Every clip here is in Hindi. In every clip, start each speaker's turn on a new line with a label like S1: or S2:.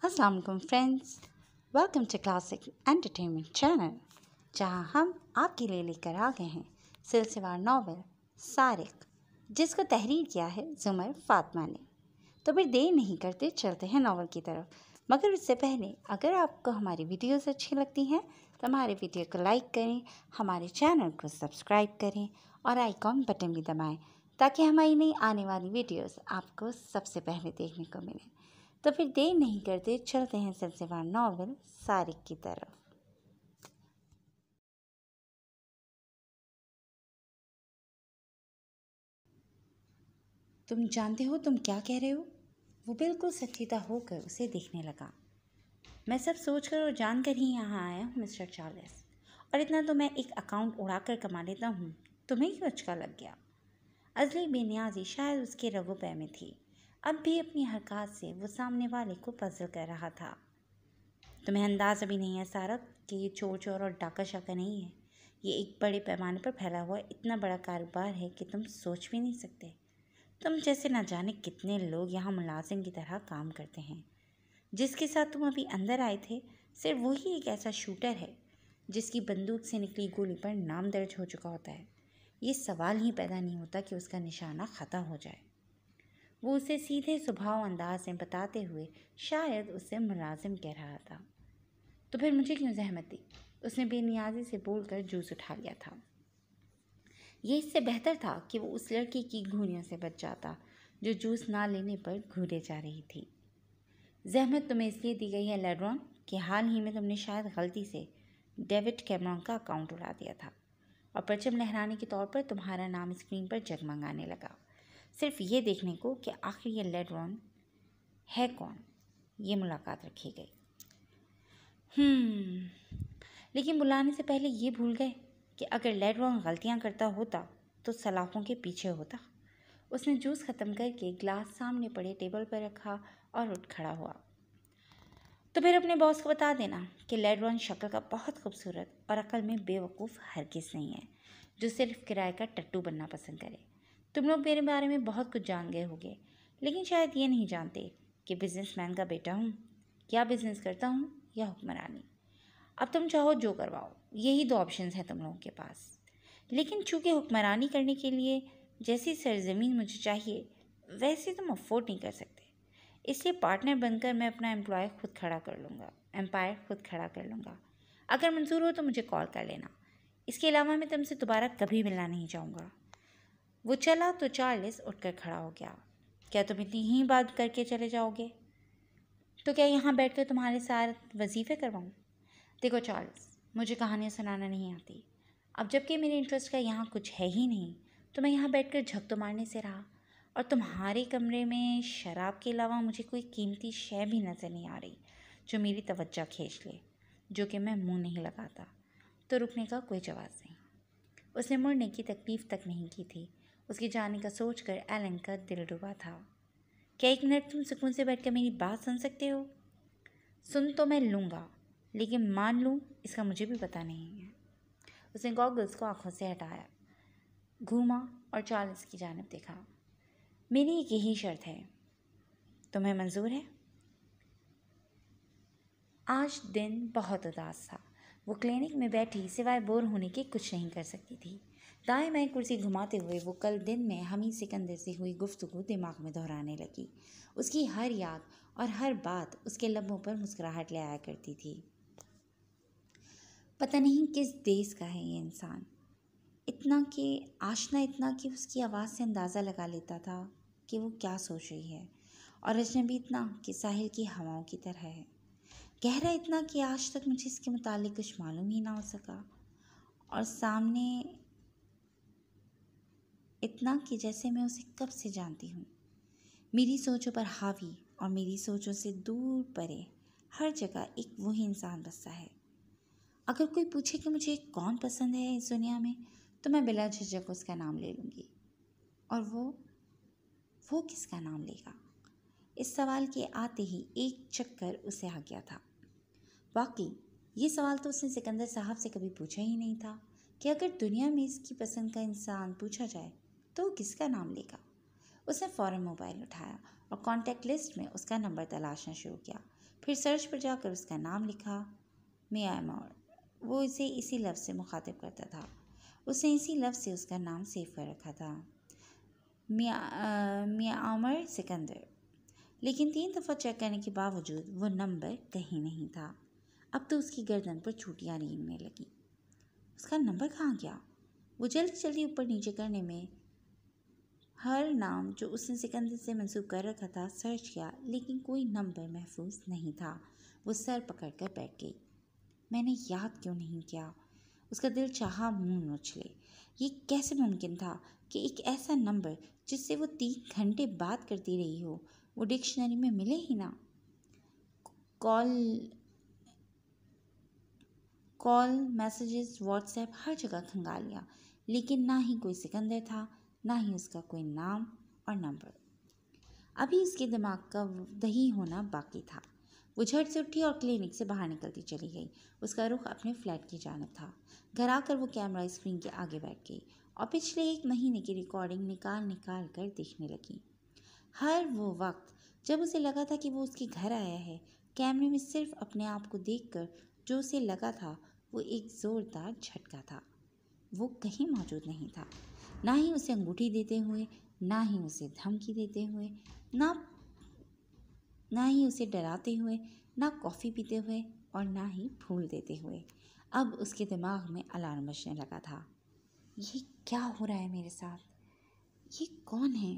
S1: अस्सलाम वालेकुम friends, welcome to classic entertainment channel, जहां हम आपके लिए लेकर आ गए हैं सिलसिलेवार नावल सारिक, जिसको तहरीर किया है जुमर फातिमा ने। तो फिर देर नहीं करते चलते हैं नावल की तरफ। मगर उससे पहले अगर आपको हमारी वीडियोस अच्छी लगती हैं तो हमारे वीडियो को लाइक करें, हमारे चैनल को सब्सक्राइब करें और आइकॉन बटन भी दबाएं ताकि हमारी नई आने वाली वीडियोस आपको सबसे पहले देखने को मिले। तो फिर देर नहीं करते चलते हैं सिलसिलेवार नावल सारिक की तरफ। तुम जानते हो तुम क्या कह रहे हो? वो बिल्कुल सचेता होकर उसे देखने लगा। मैं सब सोचकर और जानकर ही यहाँ आया हूँ मिस्टर चार्ल्स, और इतना तो मैं एक अकाउंट उड़ाकर कमा लेता हूँ। तुम्हें क्यों अचका लग गया? अजली बेनियाजी शायद उसके रगों में थी। अब भी अपनी हरकत से वो सामने वाले को पजल कर रहा था। तुम्हें अंदाज़ अभी नहीं है सारक कि ये चोर और डाका शाका नहीं है। ये एक बड़े पैमाने पर फैला हुआ इतना बड़ा कारोबार है कि तुम सोच भी नहीं सकते। तुम जैसे ना जाने कितने लोग यहाँ मुलाजिम की तरह काम करते हैं। जिसके साथ तुम अभी अंदर आए थे सिर्फ वही एक ऐसा शूटर है जिसकी बंदूक से निकली गोली पर नाम दर्ज हो चुका होता है। ये सवाल ही पैदा नहीं होता कि उसका निशाना ख़त्म हो जाए। वो उसे सीधे स्वभाव अंदाज में बताते हुए शायद उससे मुलाजिम कह रहा था। तो फिर मुझे क्यों जहमत दी? उसने बेनियाजी से बोलकर जूस उठा लिया था। ये इससे बेहतर था कि वो उस लड़की की घूरियों से बच जाता जो जूस ना लेने पर घूरे जा रही थी। जहमत तुम्हें इसलिए दी गई है लेड्रॉन कि हाल ही में तुमने शायद गलती से डेविड कैमरॉन का अकाउंट उड़ा दिया था और परचम लहराने के तौर पर तुम्हारा नाम स्क्रीन पर जगमगाने लगा, सिर्फ ये देखने को कि आखिर ये लेड्रॉन है कौन। ये मुलाकात रखी गई। लेकिन बुलाने से पहले ये भूल गए कि अगर लेड्रॉन गलतियां करता होता तो सलाखों के पीछे होता। उसने जूस ख़त्म करके ग्लास सामने पड़े टेबल पर रखा और उठ खड़ा हुआ। तो फिर अपने बॉस को बता देना कि लेड्रॉन शक्ल का बहुत खूबसूरत और अकल में बेवकूफ़ हरगिज़ नहीं है, जो सिर्फ किराए का टट्टू बनना पसंद करे। तुम लोग मेरे बारे में बहुत कुछ जान गए होगे, लेकिन शायद ये नहीं जानते कि बिजनेसमैन का बेटा हूँ, या बिजनेस करता हूँ या हुक्मरानी। अब तुम चाहो जो करवाओ, यही दो ऑप्शंस हैं तुम लोगों के पास। लेकिन चूंकि हुक्मरानी करने के लिए जैसी सरजमीन मुझे चाहिए वैसे तुम अफोर्ड नहीं कर सकते, इसलिए पार्टनर बनकर मैं अपना एम्पायर खुद खड़ा कर लूँगा। अगर मंजूर हो तो मुझे कॉल कर लेना। इसके अलावा मैं तुमसे दोबारा कभी मिलना नहीं चाहूँगा। वो चला तो चार्ल्स उठकर खड़ा हो गया। क्या तुम इतनी ही बात करके चले जाओगे? तो क्या यहाँ बैठकर तुम्हारे साथ वजीफ़े करवाऊँ? देखो चार्ल्स, मुझे कहानियाँ सुनाना नहीं आती। अब जबकि मेरे इंटरेस्ट का यहाँ कुछ है ही नहीं, तो मैं यहाँ बैठकर झक तो मारने से रहा। और तुम्हारे कमरे में शराब के अलावा मुझे कोई कीमती शय भी नज़र नहीं आ रही जो मेरी तवज्जो खींच ले, जो कि मैं मुंह नहीं लगाता। तो रुकने का कोई जवाब नहीं। उसने मुड़ने की तकलीफ़ तक नहीं की थी। उसके जाने का सोचकर एलन का दिल डूबा था। क्या एक मिनट तुम सुकून से बैठकर मेरी बात सुन सकते हो? सुन तो मैं लूँगा, लेकिन मान लूँ इसका मुझे भी पता नहीं है। उसने गॉगल्स को आंखों से हटाया, घूमा और चार्ल्स की जानिब देखा। मेरी एक यही शर्त है, तुम्हें मंजूर है? आज दिन बहुत उदास था। वो क्लिनिक में बैठी सिवाय बोर होने के कुछ नहीं कर सकती थी। दाएं बाएं कुर्सी घुमाते हुए वो कल दिन में हमीद सिकंदर से हुई गुफ्तगू दिमाग में दोहराने लगी। उसकी हर याद और हर बात उसके लबों पर मुस्कुराहट ले आया करती थी। पता नहीं किस देश का है ये इंसान, इतना कि आशना, इतना कि उसकी आवाज़ से अंदाज़ा लगा लेता था कि वो क्या सोच रही है, और अजनबी इतना कि साहिल की हवाओं की तरह है। गहरा इतना कि आज तक मुझे इसके मुतालिक कुछ मालूम ही ना हो सका, और सामने इतना कि जैसे मैं उसे कब से जानती हूँ। मेरी सोचों पर हावी और मेरी सोचों से दूर परे हर जगह एक वही इंसान बसता है। अगर कोई पूछे कि मुझे कौन पसंद है इस दुनिया में, तो मैं बिला झिझक उसका नाम ले लूँगी। और वो किसका नाम लेगा? इस सवाल के आते ही एक चक्कर उसे आ गया था। वाकई ये सवाल तो उसने सिकंदर साहब से कभी पूछा ही नहीं था कि अगर दुनिया में इसकी पसंद का इंसान पूछा जाए तो वो किसका नाम लेगा। उसने फ़ौरन मोबाइल उठाया और कॉन्टैक्ट लिस्ट में उसका नंबर तलाशना शुरू किया। फिर सर्च पर जाकर उसका नाम लिखा, मियाँ आमर। वो इसे इसी लफ्ज़ से मुखातिब करता था। उसने इसी लफ्ज़ से उसका नाम सेव कर रखा था, मियाँ आमर सिकंदर। लेकिन 3 दफ़ा चेक करने के बावजूद वो नंबर कहीं नहीं था। अब तो उसकी गर्दन पर चूटियाँ रेंगने लगी। उसका नंबर कहाँ गया? वो जल्दी जल्दी ऊपर नीचे करने में हर नाम जो उसने सिकंदर से मंसूब कर रखा था सर्च किया, लेकिन कोई नंबर महफूज नहीं था। वो सर पकड़ कर बैठ गई। मैंने याद क्यों नहीं किया? उसका दिल चाहा मुंह नोच ले। ये कैसे मुमकिन था कि एक ऐसा नंबर जिससे वो 3 घंटे बात करती रही हो, वो डिक्शनरी में मिले ही ना। कॉल मैसेजेस व्हाट्सएप हर जगह खंगाल लिया, लेकिन ना ही कोई सिकंदर था, ना ही उसका कोई नाम और नंबर। अभी उसके दिमाग का दही होना बाकी था। वो झट से उठी और क्लिनिक से बाहर निकलती चली गई। उसका रुख अपने फ्लैट की जानिब था। घर आकर वो कैमरा स्क्रीन के आगे बैठ गई और पिछले 1 महीने की रिकॉर्डिंग निकाल निकाल कर देखने लगी। हर वो वक्त जब उसे लगा था कि वो उसके घर आया है, कैमरे में सिर्फ अपने आप को देखकर जो उसे लगा था वो एक ज़ोरदार झटका था। वो कहीं मौजूद नहीं था, ना ही उसे अंगूठी देते हुए, ना ही उसे धमकी देते हुए, ना ही उसे डराते हुए, ना कॉफ़ी पीते हुए और ना ही फूल देते हुए। अब उसके दिमाग में अलार्म बजने लगा था। ये क्या हो रहा है मेरे साथ? ये कौन है?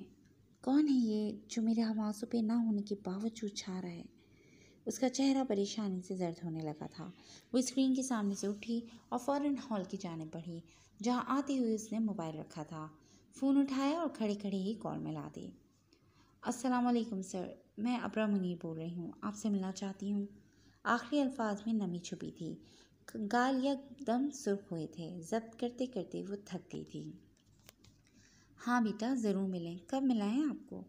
S1: कौन है ये जो मेरे हवासों पे ना होने के बावजूद छा रहा है? उसका चेहरा परेशानी से जर्द होने लगा था। वो स्क्रीन के सामने से उठी और फ़ौरन हॉल की जानिब बढ़ी, जहाँ आते हुए उसने मोबाइल रखा था। फ़ोन उठाया और खड़े खड़े ही कॉल मिला दी। अस्सलाम वालेकुम सर, मैं अबरा मुनीर बोल रही हूँ, आपसे मिलना चाहती हूँ। आखिरी अल्फाज में नमी छुपी थी। गाल एकदम सुर्ख हुए थे। जब्त करते करते वो थक गई थी। हाँ बेटा, ज़रूर मिलें। कब मिला है आपको?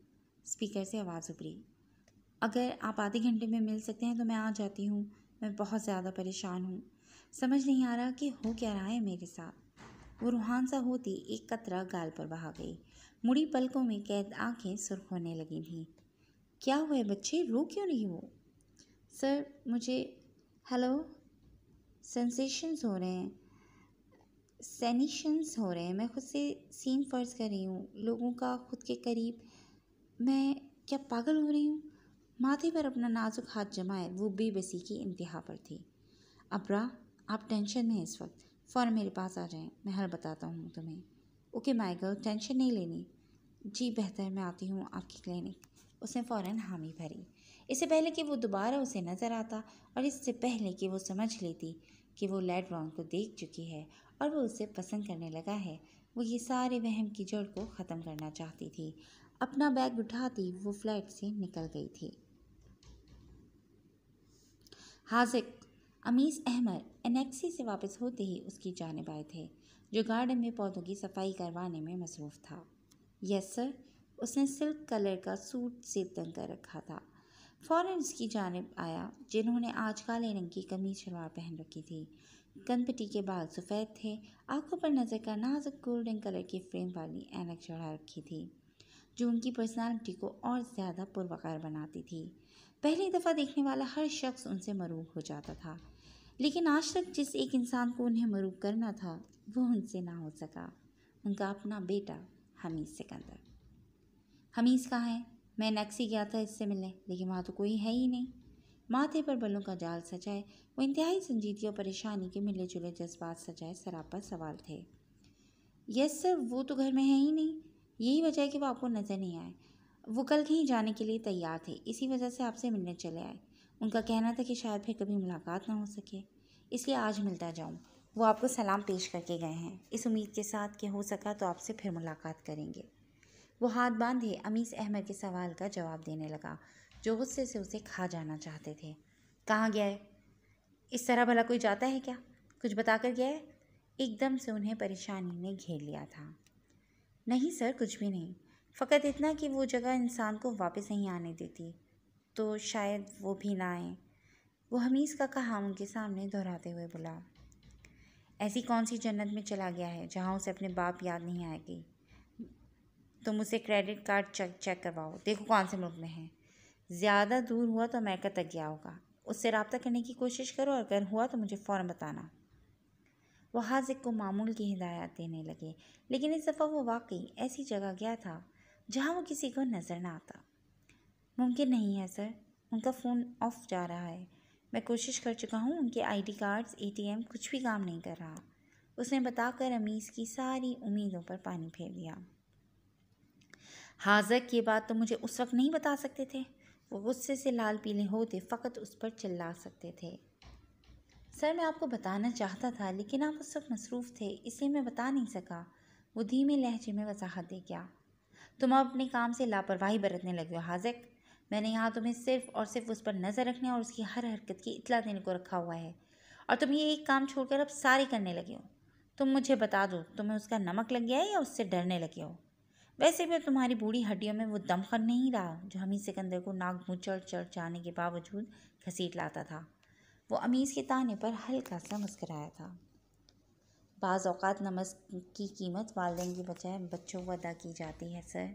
S1: स्पीकर से आवाज़ उभरी। अगर आप आधे घंटे में मिल सकते हैं तो मैं आ जाती हूँ। मैं बहुत ज़्यादा परेशान हूँ। समझ नहीं आ रहा कि हो क्या रहा है मेरे साथ। वो रूहान सा होती एक कतरा गाल पर बहा गई। मुड़ी पलकों में कैद आंखें सुर्ख होने लगी थीं। क्या हुआ है बच्चे, रो क्यों रही हो? सर मुझे हेलो सेंसेशंस हो रहे हैं, सेनिशंस हो रहे हैं। मैं खुद से सीन फर्ज कर रही हूँ, लोगों का खुद के करीब। मैं क्या पागल हो रही हूँ? माथे पर अपना नाजुक हाथ जमाए वो बेबसी की इंतहा पर थी। अबरा, आप टेंशन में इस वक्त फ़ौरन मेरे पास आ जाएं, मैं हल बताता हूँ तुम्हें। ओके माय गर्ल, टेंशन नहीं लेनी। जी बेहतर, मैं आती हूँ आपकी क्लिनिक। उसने फ़ौरन हामी भरी। इससे पहले कि वो दोबारा उसे नज़र आता और इससे पहले कि वो समझ लेती कि वो लैडरॉन को देख चुकी है और वो उसे पसंद करने लगा है, वो ये सारे वहम की जड़ को ख़त्म करना चाहती थी। अपना बैग उठाती वो फ्लैट से निकल गई थी। हाजिक अमीस अहमद एनेक्सी से वापस होते ही उसकी जानिब आए थे, जो गार्डन में पौधों की सफाई करवाने में मसरूफ़ था। यस सर, उसने सिल्क कलर का सूट से तंग कर रखा था। फ़ौरन उसकी जानिब आया, जिन्होंने आज काले रंग की कमीज शलवार पहन रखी थी। कनपटी के बाल सफ़ेद थे, आंखों पर नज़र का नाजुक गोल्डन कलर की फ्रेम वाली ऐनक चढ़ा रखी थी, जो उनकी पर्सनालिटी को और ज़्यादा पुरवकार बनाती थी। पहली दफ़ा देखने वाला हर शख्स उनसे मरूब हो जाता था, लेकिन आज तक जिस एक इंसान को उन्हें मरूब करना था वो उनसे ना हो सका। उनका अपना बेटा हमीद सिकंदर। हमीद कहाँ है? मैं नेक्सी गया था इससे मिलने, लेकिन वहाँ तो कोई है ही नहीं। माथे पर बलों का जाल सजाए वो इंतहाई संजीदगी और परेशानी के मिले जुले जज्बात सजाए सरापा सवाल थे। यस सर, वो तो घर में है ही नहीं। यही वजह है कि वो आपको नज़र नहीं आए। वो कल कहीं जाने के लिए तैयार थे, इसी वजह से आपसे मिलने चले आए। उनका कहना था कि शायद फिर कभी मुलाकात ना हो सके, इसलिए आज मिलता जाऊं। वो आपको सलाम पेश करके गए हैं, इस उम्मीद के साथ कि हो सका तो आपसे फिर मुलाकात करेंगे। वो हाथ बांधे अमीस अहमद के सवाल का जवाब देने लगा, जो गुस्से से उसे खा जाना चाहते थे। कहाँ गया है? इस तरह भला कोई जाता है क्या? कुछ बता कर गया है? एकदम से उन्हें परेशानी ने घेर लिया था। नहीं सर, कुछ भी नहीं, फ़कत इतना कि वो जगह इंसान को वापस नहीं आने देती, तो शायद वो भी ना आए। वो हमीज़ का कहा उनके सामने दोहराते हुए बोला। ऐसी कौन सी जन्नत में चला गया है जहाँ उसे अपने बाप याद नहीं आएगी? तुम उसे क्रेडिट कार्ड चेक करवाओ, देखो कौन से मुल्क में है। ज़्यादा दूर हुआ तो अमेरिका तक गया होगा। उससे रब्ता करने की कोशिश करो, और अगर हुआ तो मुझे फ़ौरन बताना। वो हाजिक को मामूल की हिदायत देने लगे, लेकिन इस दफ़ा वो वाकई ऐसी जगह गया था जहाँ वो किसी को नज़र ना आता। मुमकिन नहीं है सर, उनका फ़ोन ऑफ जा रहा है। मैं कोशिश कर चुका हूँ, उनके आईडी कार्ड्स, एटीएम कुछ भी काम नहीं कर रहा। उसने बताकर अमीस की सारी उम्मीदों पर पानी फेर दिया। हाज़क ये बात तो मुझे उस वक्त नहीं बता सकते थे। वो गुस्से से लाल पीले होते फ़कत उस पर चिल्ला सकते थे। सर, मैं आपको बताना चाहता था, लेकिन आप उस वक्त मसरूफ़ थे, इसलिए मैं बता नहीं सका। वो धीमे लहजे में वजाहत दे गया। तुम अब अपने काम से लापरवाही बरतने लगे हो हाज़क। मैंने यहाँ तुम्हें सिर्फ़ और सिर्फ उस पर नज़र रखने और उसकी हर हरकत की इत्तला देने को रखा हुआ है, और तुम ये एक काम छोड़कर अब सारे करने लगे हो। तुम मुझे बता दो, तुम्हें उसका नमक लग गया है या उससे डरने लगे हो? वैसे भी तुम्हारी बूढ़ी हड्डियों में वो दमखम नहीं रहा जो हमीद सिकंदर को नाक मुँह चढ़ जाने के बावजूद घसीट लाता था। वो अमीस के ताने पर हल्का सा मुस्कराया था। बाज़ औक़ात नमक की कीमत वालिदैन की बजाय बच्चों को अदा की जाती है सर,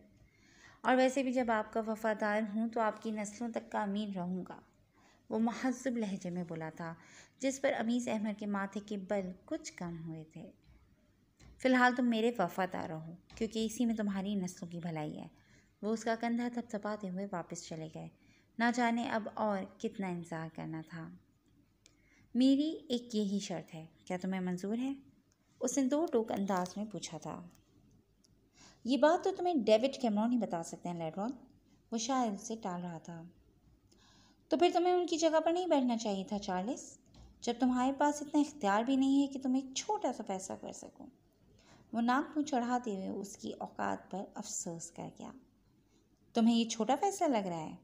S1: और वैसे भी जब आपका वफ़ादार हूँ तो आपकी नस्लों तक का अमीर रहूँगा। वो महज़्ज़ब लहजे में बोला था, जिस पर अमीस अहमद के माथे के बल कुछ कम हुए थे। फ़िलहाल तुम मेरे वफ़ादार रहो, क्योंकि इसी में तुम्हारी नस्लों की भलाई है। वो उसका कंधा थपथपाते हुए वापस चले गए। ना जाने अब और कितना इंतज़ार करना था। मेरी एक यही शर्त है, क्या तुम्हें मंजूर है? उसने दो टोक अंदाज में पूछा था। ये बात तो तुम्हें डेविड कैमरॉन ही बता सकते हैं लेड्रॉन। वो शायद उसे टाल रहा था। तो फिर तुम्हें उनकी जगह पर नहीं बैठना चाहिए था चार्ल्स, जब तुम्हारे पास इतना इख्तियार भी नहीं है कि तुम एक छोटा सा फैसला कर सको। वो नाक मुँह चढ़ाते हुए उसकी औकात पर अफसोस कर गया। तुम्हें ये छोटा फैसला लग रहा है?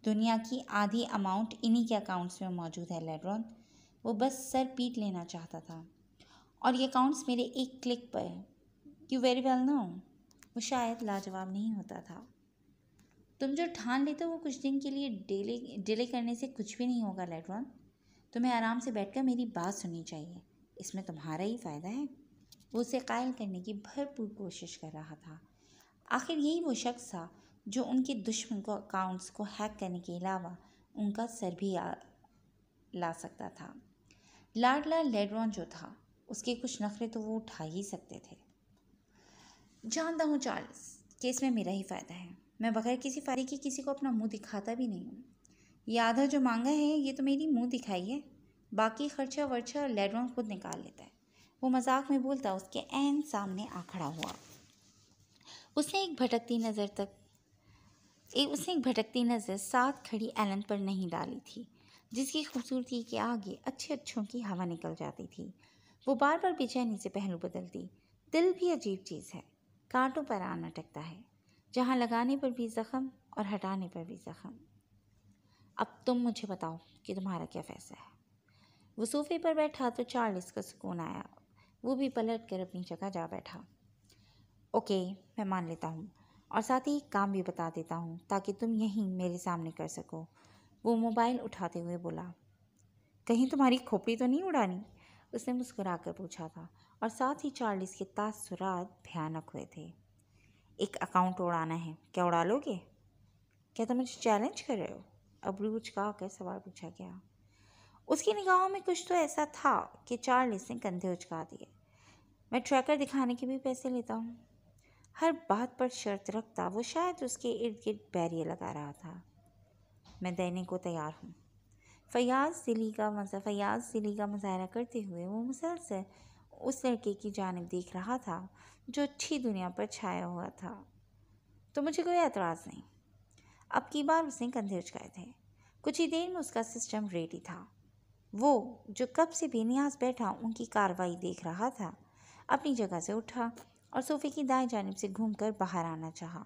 S1: दुनिया की आधी अमाउंट इन्हीं के अकाउंट्स में मौजूद है लेड्रॉन। वो बस सर पीट लेना चाहता था, और ये अकाउंट्स मेरे एक क्लिक पर है। You very well know. वो शायद लाजवाब नहीं होता था। तुम जो ठान लेते हो वो कुछ दिन के लिए डिले करने से कुछ भी नहीं होगा लेड्रॉन। तुम्हें आराम से बैठकर मेरी बात सुननी चाहिए, इसमें तुम्हारा ही फ़ायदा है। वो उसे कायल करने की भरपूर कोशिश कर रहा था। आखिर यही वो शख्स था जो उनके दुश्मन को अकाउंट्स को हैक करने के अलावा उनका सर भी ला सकता था। लाडला लेड्रॉन जो था, उसके कुछ नखरे तो वो उठा ही सकते थे। जानता हूँ चार्ल्स, केस में मेरा ही फ़ायदा है। मैं बगैर किसी फायदे के किसी को अपना मुंह दिखाता भी नहीं हूँ। ये आधा जो मांगा है ये तो मेरी मुंह दिखाई है, बाकी खर्चा वर्चा लेड्रॉन खुद निकाल लेता है। वो मजाक में बोलता उसके ऐन सामने आ खड़ा हुआ। उसने एक भटकती नज़र साथ खड़ी एलन पर नहीं डाली थी, जिसकी खूबसूरती के आगे अच्छे अच्छों की हवा निकल जाती थी। वो बार बार बेचैनी से पहलू बदलती। दिल भी अजीब चीज़ है, कांटों पर आना टकता है, जहाँ लगाने पर भी ज़ख्म और हटाने पर भी ज़ख्म। अब तुम मुझे बताओ कि तुम्हारा क्या फैसला है। वो सोफे पर बैठा तो चार्ल्स को सुकून आया। वो भी पलट कर अपनी जगह जा बैठा। ओके, मैं मान लेता हूँ, और साथ ही एक काम भी बता देता हूँ ताकि तुम यहीं मेरे सामने कर सको। वो मोबाइल उठाते हुए बोला। कहीं तुम्हारी खोपड़ी तो नहीं उड़ानी? उसने मुस्कुरा कर पूछा था, और साथ ही चार्ल्स के तासुरात भयानक हुए थे। एक अकाउंट उड़ाना है, क्या उड़ा लोगे? क्या तुम मुझे चैलेंज कर रहे हो? अबरू उचका कर सवाल पूछा गया। उसकी निगाहों में कुछ तो ऐसा था कि चार्ल्स ने कंधे उचका दिए। मैं ट्रैकर दिखाने के भी पैसे लेता हूँ। हर बात पर शर्त रखता वो शायद उसके इर्द गिर्द बैरियर लगा रहा था। मैं देने को तैयार हूँ। फयाज दिली का मुजाहरा करते हुए वो मुसलसल उस लड़के की जानिब देख रहा था जो अच्छी दुनिया पर छाया हुआ था। तो मुझे कोई एतराज़ नहीं। अब की बार उसने कंधे उचकाए थे। कुछ ही देर में उसका सिस्टम रेडी था। वो जो कब से बेनियाज बैठा उनकी कार्रवाई देख रहा था, अपनी जगह से उठा और सोफ़े की दाएं जानिब से घूमकर बाहर आना चाहा,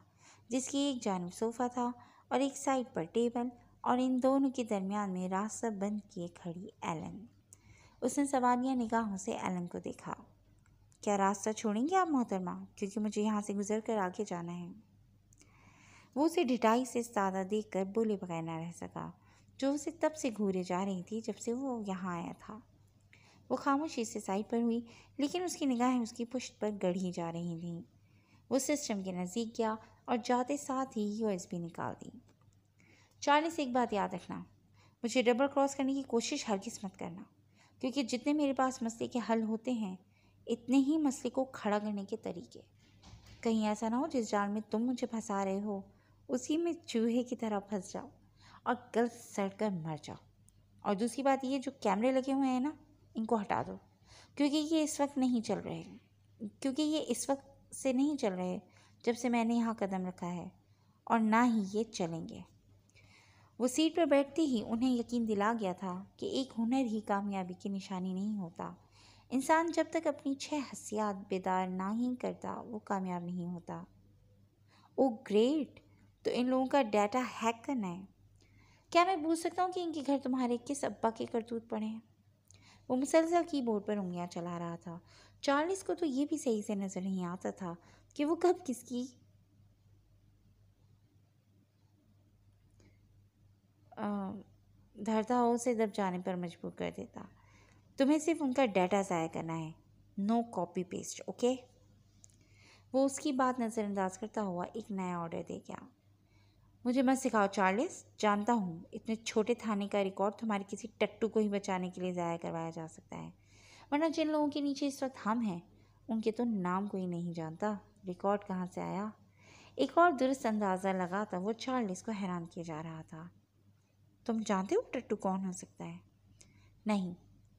S1: जिसकी एक जानिब सोफ़ा था और एक साइड पर टेबल, और इन दोनों के दरमियान में रास्ता बंद किए खड़ी एलन। उसने सवालिया निगाहों से एलन को देखा। क्या रास्ता छोड़ेंगे आप मोहतरमा, क्योंकि मुझे यहाँ से गुजर कर आगे जाना है। वो उसे ढिठाई से सादा देख कर बोले बगैर न रह सका, जो उसे तब से घूरे जा रही थी जब से वो यहाँ आया था। वो खामोशी से साइड पर हुई, लेकिन उसकी निगाहें उसकी पुश्त पर गढ़ी जा रही थीं। वो सिस्टम के नज़दीक गया और जाते साथ ही यूएसबी निकाल दी। चार्ल्स, एक बात याद रखना, मुझे डबल क्रॉस करने की कोशिश हरगिज़ मत करना, क्योंकि जितने मेरे पास मसले के हल होते हैं इतने ही मसले को खड़ा करने के तरीके। कहीं ऐसा ना हो जिस जाल में तुम मुझे फंसा रहे हो उसी में चूहे की तरह फंस जाओ और गल सड़ कर मर जाओ। और दूसरी बात ये, जो कैमरे लगे हुए हैं ना, इनको हटा दो, क्योंकि ये इस वक्त से नहीं चल रहे जब से मैंने यहाँ कदम रखा है, और ना ही ये चलेंगे। वो सीट पर बैठते ही उन्हें यकीन दिला गया था कि एक हुनर ही कामयाबी की निशानी नहीं होता। इंसान जब तक अपनी 6 हसियात बेदार ना ही करता वो कामयाब नहीं होता। ओह ग्रेट, तो इन लोगों का डाटा हैक करना है। क्या मैं पूछ सकता हूँ कि इनके घर तुम्हारे किस अब्बा के करतूत पड़े हैं? वो मुसलसल कीबोर्ड पर उंगलियां चला रहा था। चार्ल्स को तो ये भी सही से नजर नहीं आता था कि वो कब किसकी धरता हो उसे दब जाने पर मजबूर कर देता। तुम्हें सिर्फ उनका डाटा ज़ाया करना है, नो कॉपी पेस्ट, ओके? वो उसकी बात नज़रअंदाज करता हुआ एक नया ऑर्डर दे गया। मुझे मत सिखाओ चार्ल्स, जानता हूँ इतने छोटे थाने का रिकॉर्ड तुम्हारे किसी टट्टू को ही बचाने के लिए ज़ाया करवाया जा सकता है, वरना जिन लोगों के नीचे इस वक्त हम हैं उनके तो नाम कोई नहीं जानता, रिकॉर्ड कहाँ से आया? एक और दुरुस्त अंदाज़ा लगाता वो चार्ल्स को हैरान किया जा रहा था। तुम जानते हो टट्टू कौन हो सकता है? नहीं,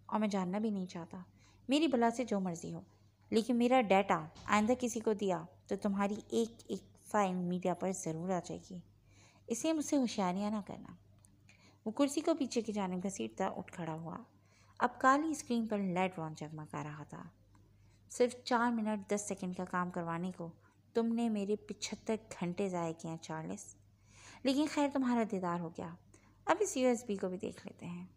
S1: और मैं जानना भी नहीं चाहता। मेरी भला से जो मर्जी हो, लेकिन मेरा डाटा आइंदा किसी को दिया तो तुम्हारी एक एक फाइल मीडिया पर ज़रूर आ जाएगी, इसलिए मुझसे होशियारियाँ ना करना। वो कुर्सी को पीछे की जानिब घसीटता उठ खड़ा हुआ। अब काली स्क्रीन पर लैट्रॉन जगमगा रहा था। सिर्फ 4 मिनट 10 सेकंड का काम करवाने को तुमने मेरे 75 घंटे ज़ाया किए हैं चार्ल्स, लेकिन खैर तुम्हारा दीदार हो गया। अब इस यूएसबी को भी देख लेते हैं।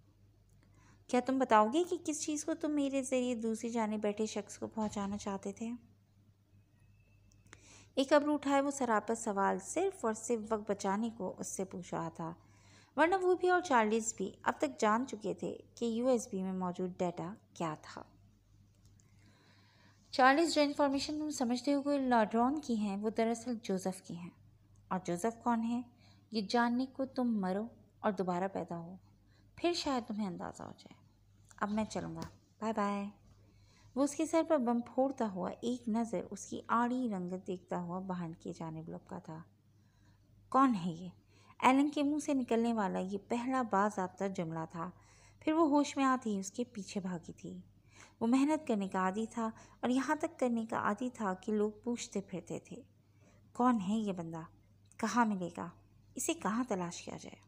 S1: क्या तुम बताओगे कि किस चीज़ को तुम मेरे ज़रिए दूसरी जाने बैठे शख्स को पहुंचाना चाहते थे? एक अब्रू उठाए वो सरापा सवाल सिर्फ और सिर्फ वक्त बचाने को उससे पूछ रहा था, वरना वो भी और चार्ल्स भी अब तक जान चुके थे कि यूएसबी में मौजूद डाटा क्या था। चार्ल्स, जो इन्फॉर्मेशन तुम समझते हो कोई लॉड्रॉन की हैं, वो दरअसल जोसेफ की हैं। और जोसेफ कौन है ये जानने को तुम मरो और दोबारा पैदा हो, फिर शायद तुम्हें अंदाज़ा हो जाए। अब मैं चलूँगा, बाय बाय। वो उसके सर पर बम फोड़ता हुआ एक नज़र उसकी आड़ी रंगत देखता हुआ बाहर की जानिब लपका था। कौन है ये? एलन के मुंह से निकलने वाला ये पहला बाज़ाब्ता जुमला था। फिर वो होश में आती ही उसके पीछे भागी थी। वो मेहनत करने का आदी था और यहाँ तक करने का आदी था कि लोग पूछते फिरते थे, कौन है ये बंदा, कहाँ मिलेगा, इसे कहाँ तलाश किया जाए?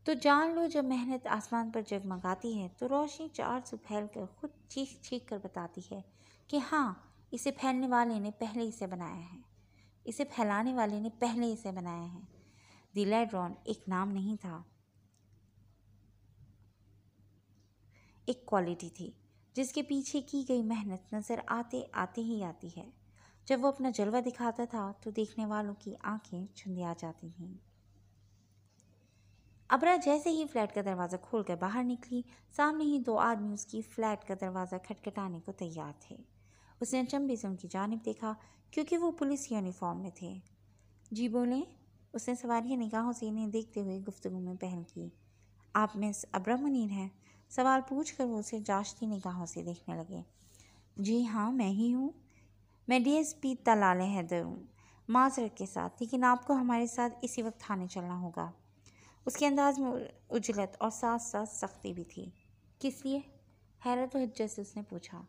S1: तो जान लो, जब मेहनत आसमान पर जगमगाती है तो रोशनी चार से फैल कर खुद चीख चीख कर बताती है कि हाँ, इसे फैलने वाले ने पहले इसे बनाया है, इसे फैलाने वाले ने पहले इसे बनाया है। दिलैड्रॉन एक नाम नहीं था, एक क्वालिटी थी जिसके पीछे की गई मेहनत नज़र आते आते ही आती है। जब वो अपना जलवा दिखाता था तो देखने वालों की आंखें चुंधिया जाती थीं। अबरा जैसे ही फ्लैट का दरवाज़ा खोलकर बाहर निकली, सामने ही 2 आदमी उसकी फ्लैट का दरवाज़ा खटखटाने को तैयार थे। उसने अचंभे से उनकी जानिब देखा क्योंकि वो पुलिस यूनिफॉर्म में थे। जी बोलें? उसने सवालिया निगाहों से इन्हें देखते हुए गुफ्तगू में पहल की। आप मिस अबरा मुनीर हैं? सवाल पूछकर वो उसे जांचती निगाहों से देखने लगे। जी हाँ, मैं ही हूँ। मैं डीएसपी तलाले हैदर हूँ, माजरत के साथ, लेकिन आपको हमारे साथ इसी वक्त थाने चलना होगा। उसके अंदाज में उजलत और साथ साथ सख्ती भी थी। किस लिए? हैरत और हिज्जत से उसने पूछा।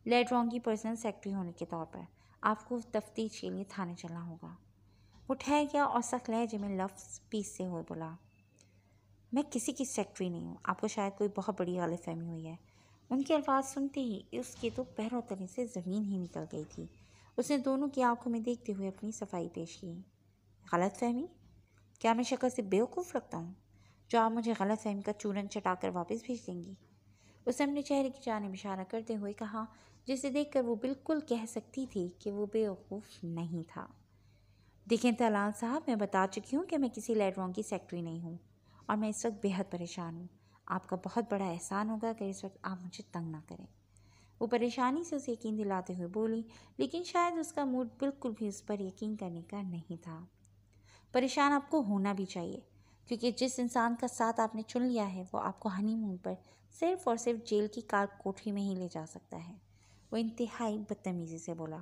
S1: लैड्रॉन की पर्सनल सेक्रेटरी होने के तौर पर आपको तफ्तीश के लिए थाने चलना होगा। वो ठहर गया और सख्त लहजे में लफ्ज़ पीसते हुए बोला, मैं किसी की सेक्रेटरी नहीं हूँ, आपको शायद कोई बहुत बड़ी गलतफहमी हुई है। उनके अल्फाज सुनते ही उसके तो पैरों तले से ज़मीन ही निकल गई थी। उसने दोनों की आंखों में देखते हुए अपनी सफाई पेश की। गलतफहमी? क्या मैं शक्ल से बेवकूफ़ लगता हूँ जो आप मुझे गलतफहमी का चूरन चटाकर वापस भेज देंगी? उसने अपने चेहरे की जानिब इशारा करते हुए कहा, जिसे देखकर वो बिल्कुल कह सकती थी कि वो बेवकूफ़ नहीं था। देखें तलाल साहब, मैं बता चुकी हूँ कि मैं किसी लैड्रॉन की सेक्रेटरी नहीं हूँ और मैं इस वक्त बेहद परेशान हूँ। आपका बहुत बड़ा एहसान होगा अगर इस वक्त आप मुझे तंग ना करें। वो परेशानी से उसे यकीन दिलाते हुए बोली, लेकिन शायद उसका मूड बिल्कुल भी उस पर यकीन करने का नहीं था। परेशान आपको होना भी चाहिए, क्योंकि जिस इंसान का साथ आपने चुन लिया है वो आपको हनीमून पर सिर्फ और सिर्फ जेल की कार कोठरी में ही ले जा सकता है। वो इंतहाई बदतमीजी से बोला।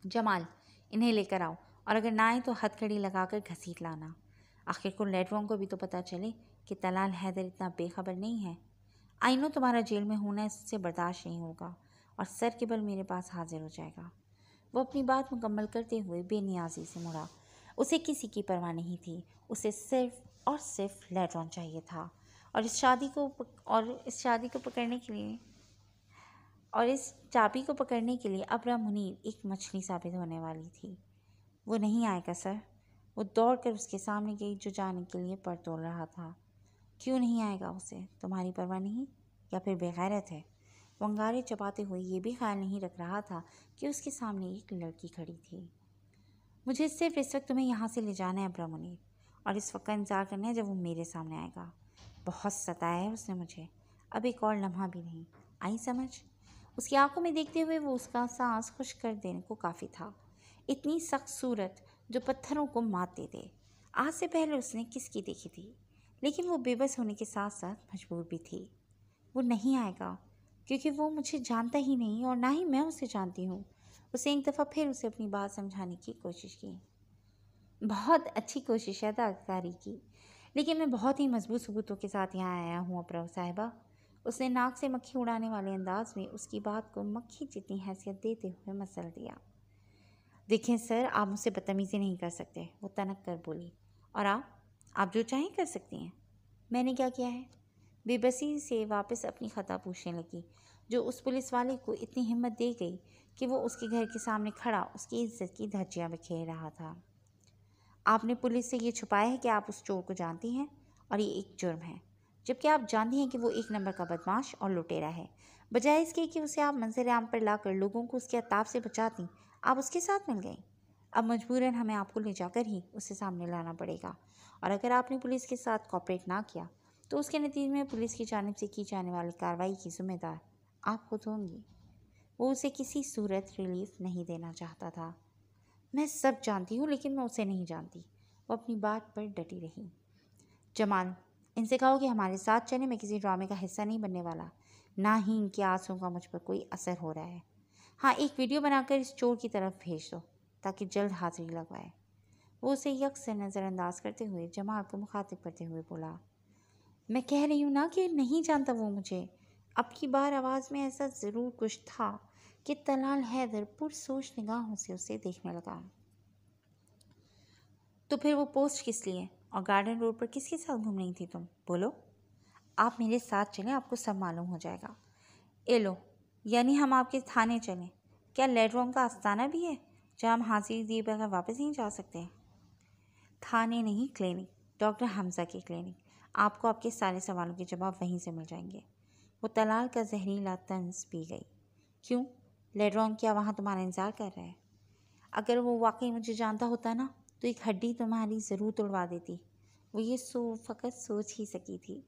S1: जमाल, इन्हें लेकर आओ, और अगर ना आए तो हथकड़ी लगाकर घसीट लाना। आखिर को लेडरोंग को भी तो पता चले कि तलाल हैदर इतना बेखबर नहीं है। आई नो तुम्हारा जेल में होना इससे बर्दाश्त नहीं होगा और सर के बल मेरे पास हाजिर हो जाएगा। वो अपनी बात मुकम्मल करते हुए बेनियाजी से मुड़ा। उसे किसी की परवाह नहीं थी। उसे सिर्फ और सिर्फ लेडरोंग चाहिए था, और इस शादी को पकड़ने के लिए और इस चाबी को पकड़ने के लिए अब्रा मुनीर एक मछली साबित होने वाली थी। वो नहीं आएगा सर। वो दौड़कर उसके सामने गई जो जाने के लिए पर तोल रहा था। क्यों नहीं आएगा? उसे तुम्हारी परवाह नहीं, या फिर बेगैरत है? वो अंगारे चबाते हुए ये भी ख्याल नहीं रख रहा था कि उसके सामने एक लड़की खड़ी थी। मुझे सिर्फ इस वक्त तुम्हें यहाँ से ले जाना है अब्रा मुनीर, और इस वक्त का इंतजार करना है जब वो मेरे सामने आएगा। बहुत सताया है उसने मुझे, अब एक और लम्हा भी नहीं। आई समझ? उसकी आंखों में देखते हुए वो उसका सांस खुश कर देने को काफ़ी था। इतनी सख्त सूरत जो पत्थरों को मात दे दे। आज से पहले उसने किसकी देखी थी, लेकिन वो बेबस होने के साथ साथ मजबूर भी थी। वो नहीं आएगा, क्योंकि वो मुझे जानता ही नहीं और ना ही मैं उसे जानती हूँ। उसे एक दफ़ा फिर उसे अपनी बात समझाने की कोशिश की। बहुत अच्छी कोशिश है अदाकारी की, लेकिन मैं बहुत ही मजबूत सबूतों के साथ यहाँ आया हूँ अब्रा साहिबा। उसने नाक से मक्खी उड़ाने वाले अंदाज में उसकी बात को मक्खी जितनी हैसियत देते हुए मसल दिया। देखें सर, आप मुझसे बदतमीज़ी नहीं कर सकते, वो तनक कर बोली। और आप जो चाहें कर सकती हैं। मैंने क्या किया है? बेबसी से वापस अपनी खता पूछने लगी, जो उस पुलिस वाले को इतनी हिम्मत दे गई कि वो उसके घर के सामने खड़ा उसकी इज्जत की धज्जियां बिखेर रहा था। आपने पुलिस से ये छुपाया है कि आप उस चोर को जानती हैं, और ये एक जुर्म है, जबकि आप जानती हैं कि वो एक नंबर का बदमाश और लुटेरा है। बजाय इसके कि उसे आप मंजर आम पर लाकर लोगों को उसके अताब से बचाती, आप उसके साथ मिल गई। अब मजबूरन हमें आपको ले जाकर ही उसे सामने लाना पड़ेगा, और अगर आपने पुलिस के साथ कॉपरेट ना किया तो उसके नतीजे में पुलिस की जानिब से की जाने वाली कार्रवाई की जिम्मेदार आप खुद होंगी। वो उसे किसी सूरत रिलीफ नहीं देना चाहता था। मैं सब जानती हूँ, लेकिन मैं उसे नहीं जानती। वो अपनी बात पर डटी रही। जमाल, इनसे कहो कि हमारे साथ चले। मैं किसी ड्रामे का हिस्सा नहीं बनने वाला, ना ही इनकी आंसुओं का मुझ पर कोई असर हो रहा है। हाँ, एक वीडियो बनाकर इस चोर की तरफ भेज दो ताकि जल्द हाजिरी लगवाए। वो उसे यक से नज़रअंदाज करते हुए जमाल को मुखातिब करते हुए बोला, मैं कह रही हूँ ना कि नहीं जानता वो मुझे। अब की बार आवाज़ में ऐसा ज़रूर कुछ था कि तलाल हैदर पुरसोच निगाहों से उसे देखने लगा। तो फिर वो पोस्ट किस लिए और गार्डन रोड पर किसके साथ घूम रही थी तुम? बोलो। आप मेरे साथ चलें, आपको सब मालूम हो जाएगा। ए लो, यानी हम आपके थाने चलें? क्या लेडरोम का आस्ताना भी है जहाँ हम हाजिरी दिए बगैर वापस नहीं जा सकते? थाने नहीं, क्लिनिक, डॉक्टर हमजा की क्लिनिक। आपको आपके सारे सवालों के जवाब वहीं से मिल जाएंगे। वो तलाल का जहरीला तंज पी गई। क्यों? लेडरोम क्या वहाँ तुम्हारा इंतजार कर रहा है? अगर वो वाकई मुझे जानता होता ना, तो एक हड्डी तुम्हारी ज़रूर तोड़वा देती। वो ये फ़कत सोच ही सकी थी।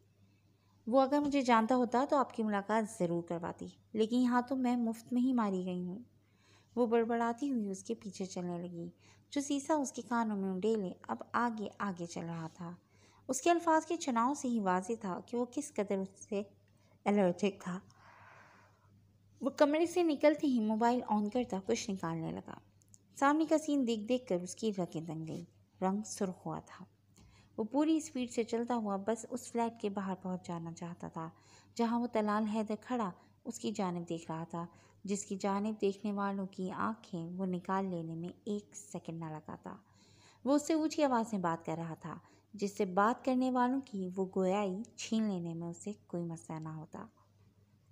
S1: वो अगर मुझे जानता होता तो आपकी मुलाकात ज़रूर करवाती, लेकिन यहाँ तो मैं मुफ्त में ही मारी गई हूँ। वो बड़बड़ाती हुई उसके पीछे चलने लगी, जो शीशा उसके कानों में उंडेले अब आगे आगे चल रहा था। उसके अल्फाज के चुनाव से ही वाज़ेह था कि वो किस कदर उससे एलर्जिक था। वो कमरे से निकलते ही मोबाइल ऑन करता कुछ निकालने लगा। सामने का सीन देख देख कर उसकी रगें दंग गई, रंग सुर्ख हुआ था। वो पूरी स्पीड से चलता हुआ बस उस फ्लैट के बाहर पहुंच जाना चाहता था जहां वो तलाल हैदर खड़ा उसकी जानिब देख रहा था, जिसकी जानिब देखने वालों की आंखें वो निकाल लेने में एक सेकंड न लगा था। वो उससे ऊंची आवाज़ में बात कर रहा था, जिससे बात करने वालों की वो गोयाई छीन लेने में उसे कोई मसला ना होता।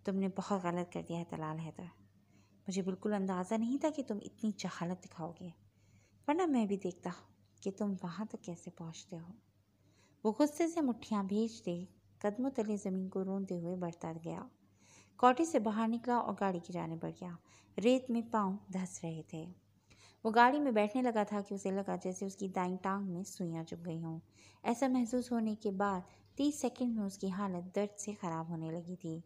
S1: तुमने बहुत गलत कर दिया है तलाल हैदर। मुझे बिल्कुल अंदाज़ा नहीं था कि तुम इतनी जहालत दिखाओगे, वरना मैं भी देखता कि तुम वहाँ तक कैसे पहुँचते हो। वो गुस्से से मुट्ठियाँ भेजते कदमों तले ज़मीन को रोंदते हुए बढ़ता गया। कॉटेज से बाहर निकला और गाड़ी की जाने बढ़ गया। रेत में पाँव धंस रहे थे। वो गाड़ी में बैठने लगा था कि उसे लगा जैसे उसकी दाईं टांग में सुइयां चुभ गई हों। ऐसा महसूस होने के बाद 30 सेकंड में उसकी हालत दर्द से ख़राब होने लगी थी।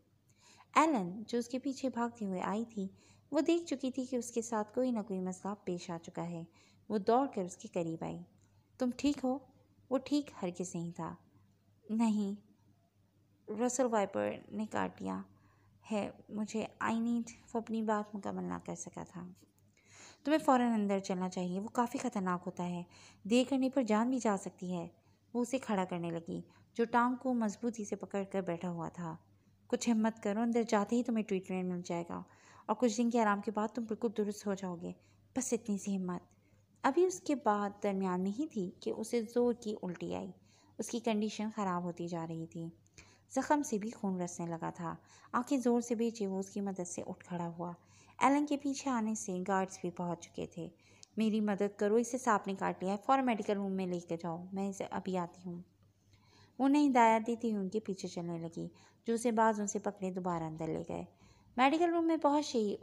S1: एलन, जो उसके पीछे भागते हुए आई थी, वो देख चुकी थी कि उसके साथ कोई ना कोई मसला पेश आ चुका है। वो दौड़कर उसके करीब आई। तुम ठीक हो? वो ठीक हरगिज़ नहीं था। नहीं, रसल वाइपर ने काट लिया है मुझे। I need. वो अपनी बात मुकम्मल ना कर सका था। तुम्हें फ़ौरन अंदर चलना चाहिए, वो काफ़ी ख़तरनाक होता है, देर करने पर जान भी जा सकती है। वो उसे खड़ा करने लगी, जो टांग को मजबूती से पकड़ कर बैठा हुआ था। कुछ हिम्मत करो, अंदर जाते ही तुम्हें ट्रीटमेंट मिल जाएगा और कुछ दिन के आराम के बाद तुम बिल्कुल दुरुस्त हो जाओगे। बस इतनी सी हिम्मत। अभी उसके बाद दरमियान में ही थी कि उसे ज़ोर की उल्टी आई। उसकी कंडीशन ख़राब होती जा रही थी। जख्म से भी खून रसने लगा था। आंखें ज़ोर से बेचे वो उसकी मदद से उठ खड़ा हुआ। एलन के पीछे आने से गार्ड्स भी पहुंच चुके थे। मेरी मदद करो, इसे सांप ने काट लिया है, फ़ौरन मेडिकल रूम में लेकर जाओ, मैं इसे अभी आती हूँ। उन्हें हिदायत देती हुई उनके पीछे चलने लगी, जो उसे बाजों से पकड़े दोबारा अंदर ले गए। मेडिकल रूम में पहुंचे ही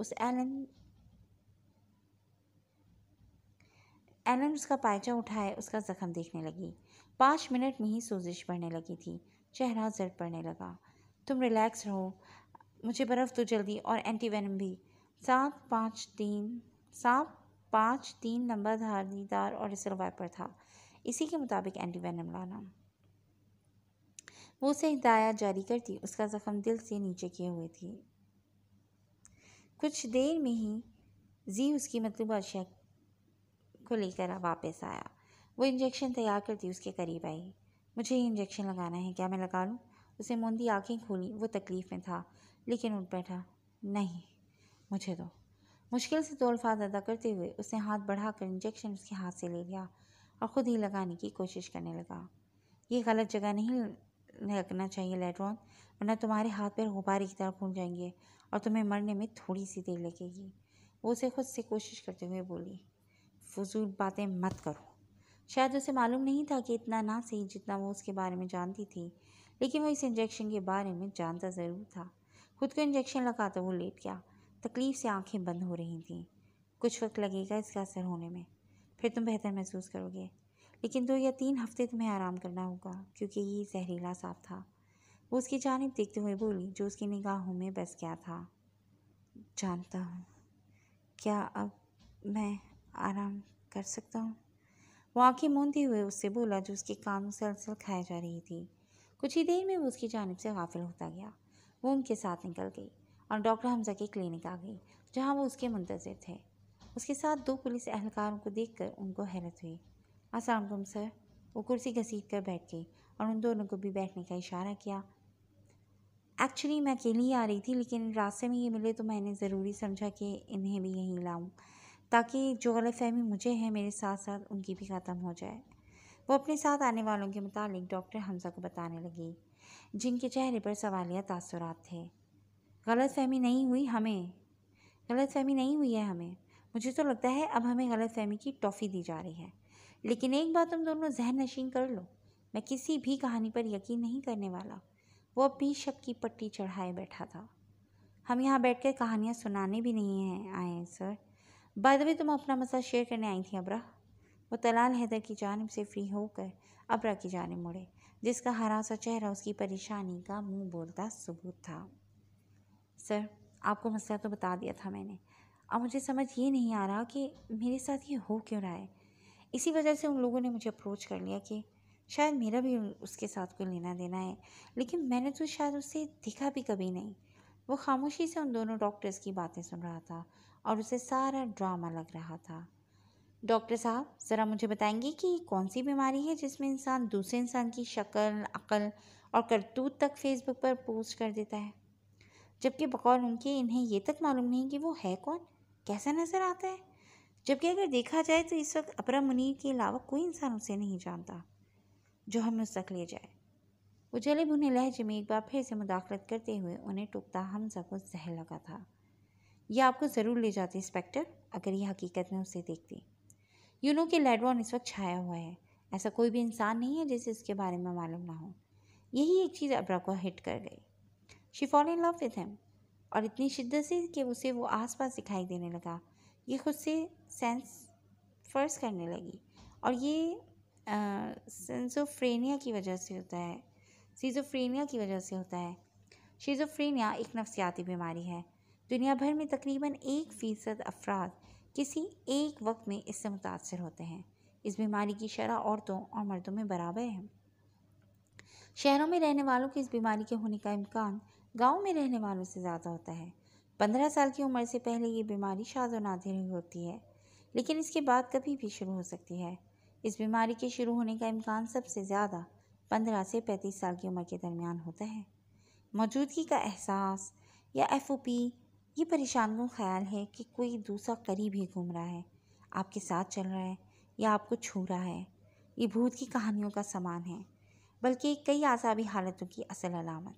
S1: एलन उसका पायचा उठाए उसका जख्म देखने लगी। 5 मिनट में ही सोजिश बढ़ने लगी थी। चेहरा जर्द पड़ने लगा। तुम रिलैक्स रहो, मुझे बर्फ़ दो जल्दी, और एंटीवेनम भी। 753 नंबर धारीदार और रिसल वाइपर था। इसी के मुताबिक एंटीवेनम लाना। वो उसे हिदायत जारी करती उसका जख्म दिल से नीचे किए हुए थी। कुछ देर में ही जी उसकी मतलूबा अशिया को लेकर वापस आया। वो इंजेक्शन तैयार करती उसके करीब आई। मुझे ये इंजेक्शन लगाना है, क्या मैं लगा लूँ? उसे मुंदी आंखें खोली। वो तकलीफ़ में था लेकिन उठ बैठा। नहीं, मुझे दो। मुश्किल से 2 अल्फाज अदा करते हुए उसने हाथ बढ़ाकर इंजेक्शन उसके हाथ से ले लिया और ख़ुद ही लगाने की कोशिश करने लगा। ये गलत जगह नहीं लगना चाहिए लेड्रॉन, वरना तुम्हारे हाथ पैर गुब्बारे की तरह फूल जाएंगे और तुम्हें मरने में थोड़ी सी देर लगेगी। वो उसे खुद से कोशिश करते हुए बोली, फजूल बातें मत करो। शायद उसे मालूम नहीं था कि इतना ना सही जितना वो उसके बारे में जानती थी, लेकिन वो इस इंजेक्शन के बारे में जानता ज़रूर था। खुद को इंजेक्शन लगा तो वो लेट गया। तकलीफ से आंखें बंद हो रही थीं। कुछ वक्त लगेगा इसका असर होने में, फिर तुम बेहतर महसूस करोगे, लेकिन 2 या 3 हफ्ते तुम्हें आराम करना होगा, क्योंकि ये जहरीला सांप था। वो उसकी जानिब देखते हुए बोली, जो उसकी निगाहों में बस गया था। जानता हूँ। क्या अब मैं आराम कर सकता हूँ? वो आंखें मूंदते हुए उससे बोला, जो उसके कानों से अलसल खाए जा रही थी। कुछ ही देर में वो उसकी जानिब से गाफिल होता गया। वो उनके साथ निकल गई और डॉक्टर हमजा के क्लिनिक आ गई, जहाँ वो उसके मुंतज़िर थे। उसके साथ 2 पुलिस एहलकारों को देखकर उनको हैरत हुई। अस्सलाम वालेकुम सर। वो कुर्सी घसीट कर बैठ गई और उन दोनों को भी बैठने का इशारा किया। एक्चुअली मैं अकेली ही आ रही थी, लेकिन रास्ते में ये मिले तो मैंने ज़रूरी समझा कि इन्हें भी यहीं लाऊं, ताकि जो गलतफहमी मुझे है मेरे साथ साथ उनकी भी ख़त्म हो जाए। वो अपने साथ आने वालों के मुतालिक डॉक्टर हमजा को बताने लगी, जिनके चेहरे पर सवालिया तासुरात थे। गलतफहमी नहीं हुई है हमें। मुझे तो लगता है अब हमें गलतफहमी की टॉफ़ी दी जा रही है। लेकिन एक बात तुम दोनों जहन नशीन कर लो, मैं किसी भी कहानी पर यकीन नहीं करने वाला। वो अब भी शक की पट्टी चढ़ाए बैठा था। हम यहाँ बैठकर कहानियाँ सुनाने भी नहीं आए हैं सर। बाय द वे, तुम अपना मसला शेयर करने आई थी अबरा। वो तलाल हैदर की जानिब से फ्री होकर अबरा की जानिब मुड़े, जिसका हरा सा चेहरा उसकी परेशानी का मुंह बोलता सबूत था। सर, आपको मसला तो बता दिया था मैंने। अब मुझे समझ ये नहीं आ रहा कि मेरे साथ ये हो क्यों रहा है। इसी वजह से उन लोगों ने मुझे अप्रोच कर लिया कि शायद मेरा भी उसके साथ कोई लेना देना है, लेकिन मैंने तो शायद उसे देखा भी कभी नहीं। वो खामोशी से उन दोनों डॉक्टर्स की बातें सुन रहा था और उसे सारा ड्रामा लग रहा था। डॉक्टर साहब, ज़रा मुझे बताएंगे कि कौन सी बीमारी है जिसमें इंसान दूसरे इंसान की शक्ल, अक्ल और करतूत तक फेसबुक पर पोस्ट कर देता है, जबकि बकौल उनके इन्हें ये तक मालूम नहीं कि वो है कौन, कैसा नज़र आता है। जबकि अगर देखा जाए तो इस वक्त अपरा मुनीर के अलावा कोई इंसान उसे नहीं जानता जो हमें उस तक ले जाए। वो जले भुने लहजे में एक बार फिर से मुदाखलत करते हुए उन्हें टोकता हमजा को जहर लगा था। यह आपको ज़रूर ले जाती इंस्पेक्टर, अगर ये हकीकत में उसे देखती। कि लेड्रॉन इस वक्त छाया हुआ है। ऐसा कोई भी इंसान नहीं है जिसे इसके बारे में मालूम ना हो। यही एक चीज़ अबरा को हिट कर गई। She fall in love with him, और इतनी शिद्दत से कि उसे वो आसपास दिखाई देने लगा। ये खुद से सेंस फर्ज करने लगी, और ये सिजोफ्रेनिया की वजह से होता है। शिज़ोफ्रेनिया एक नफ्सियाती बीमारी है। दुनिया भर में तकरीबन 1% अफराद किसी एक वक्त में इससे मुतासर होते हैं। इस बीमारी की शरह औरतों और मर्दों में बराबर है। शहरों में रहने वालों को इस बीमारी के होने का इम्कान गाँव में रहने वालों से ज़्यादा होता है। 15 साल की उम्र से पहले ये बीमारी शाज़ व नादिर ही होती है, लेकिन इसके बाद कभी भी शुरू हो सकती है। इस बीमारी के शुरू होने का इम्कान सबसे ज़्यादा 15 से 35 साल की उम्र के दरमियान होता है। मौजूदगी का एहसास या FOP ये परेशान कुन ख्याल है कि कोई दूसरा करीब ही घूम रहा है, आपके साथ चल रहा है या आपको छू रहा है। ये भूत की कहानियों का समान है, बल्कि कई आज़ाबी हालतों की असल अलामत,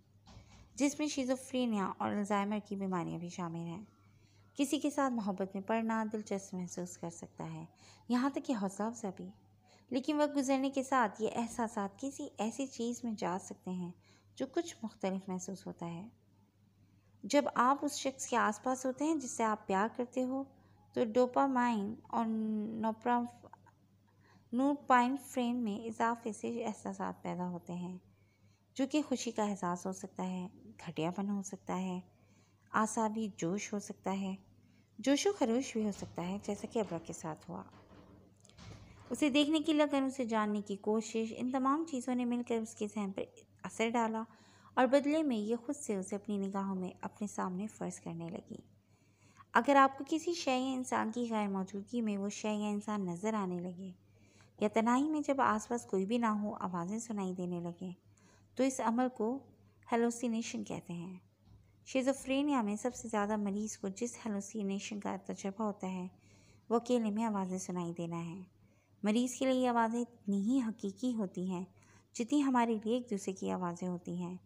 S1: जिसमें शिज़ोफ्रेनिया और अल्जाइमर की बीमारियां भी शामिल हैं। किसी के साथ मोहब्बत में पड़ना दिलचस्प महसूस कर सकता है, यहाँ तक कि हौसला अफ़ज़ा भी, लेकिन वक्त गुजरने के साथ ये एहसासात किसी ऐसी चीज़ में जा सकते हैं जो कुछ मुख्तलिफ महसूस होता है। जब आप उस शख्स के आसपास होते हैं जिससे आप प्यार करते हो, तो डोपामाइन और नोरपेनेफ्रिन में इजाफे से एहसासात पैदा होते हैं, जो कि खुशी का एहसास हो सकता है, घटियापन हो सकता है, आसाबी जोश हो सकता है, जोशो खरोश भी हो सकता है, जैसा कि अबरा के साथ हुआ। उसे देखने की लगन, उसे जानने की कोशिश, इन तमाम चीज़ों ने मिलकर उसके ज़हन पर असर डाला और बदले में ये खुद से उसे अपनी निगाहों में अपने सामने फ़र्ज करने लगी। अगर आपको किसी शय या इंसान की गैर मौजूदगी में वो शय या इंसान नज़र आने लगे, या तन्हाई में जब आसपास कोई भी ना हो आवाज़ें सुनाई देने लगे, तो इस अमल को हेलुसिनेशन कहते हैं। शिज़ोफ्रेनिया में सबसे ज़्यादा मरीज़ को जिस हेलुसिनेशन का तजुर्बा होता है, वो अकेले में आवाज़ें सुनाई देना है। मरीज़ के लिए ये आवाज़ें इतनी ही हकीकी होती हैं जितनी हमारे लिए एक दूसरे की आवाज़ें होती हैं।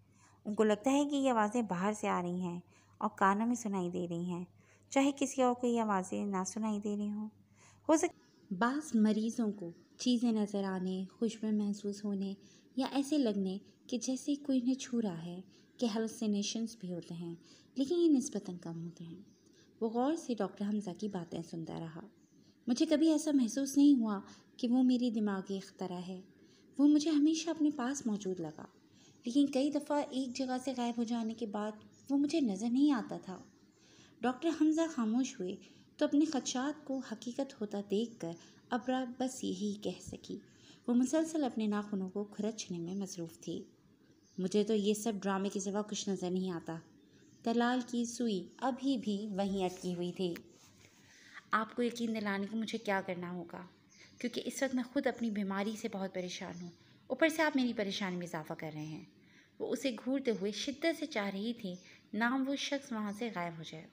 S1: उनको लगता है कि ये आवाज़ें बाहर से आ रही हैं और कानों में सुनाई दे रही हैं, चाहे किसी और को ये आवाज़ें ना सुनाई दे रही हों। हो सकता बाज़ मरीज़ों को चीज़ें नज़र आने, खुशबू महसूस होने या ऐसे लगने कि जैसे कोई इन्हें छू रहा है कि हेलुसिनेशंस भी होते हैं, लेकिन ये निस्बतन कम होते हैं। वो गौर से डॉक्टर हमज़ा की बातें सुनता रहा। मुझे कभी ऐसा महसूस नहीं हुआ कि वो मेरी दिमागी इख्तरा है। वो मुझे हमेशा अपने पास मौजूद लगा, लेकिन कई दफ़ा एक जगह से गायब हो जाने के बाद वो मुझे नज़र नहीं आता था। डॉक्टर हमज़ा खामोश हुए तो अपने खदशात को हकीकत होता देखकर अबरा बस यही कह सकी। वो मुसलसल अपने नाखूनों को खुरचने में मसरूफ़ थी। मुझे तो ये सब ड्रामे के सिवा कुछ नज़र नहीं आता। तलाल की सुई अभी भी वहीं अटकी हुई थी। आपको यकीन दिलाने को मुझे क्या करना होगा, क्योंकि इस वक्त मैं खुद अपनी बीमारी से बहुत परेशान हूँ। ऊपर से आप मेरी परेशानी में इजाफा कर रहे हैं। वो उसे घूरते हुए शिद्दत से चाह रही थी नाम वो शख्स वहाँ से गायब हो जाए।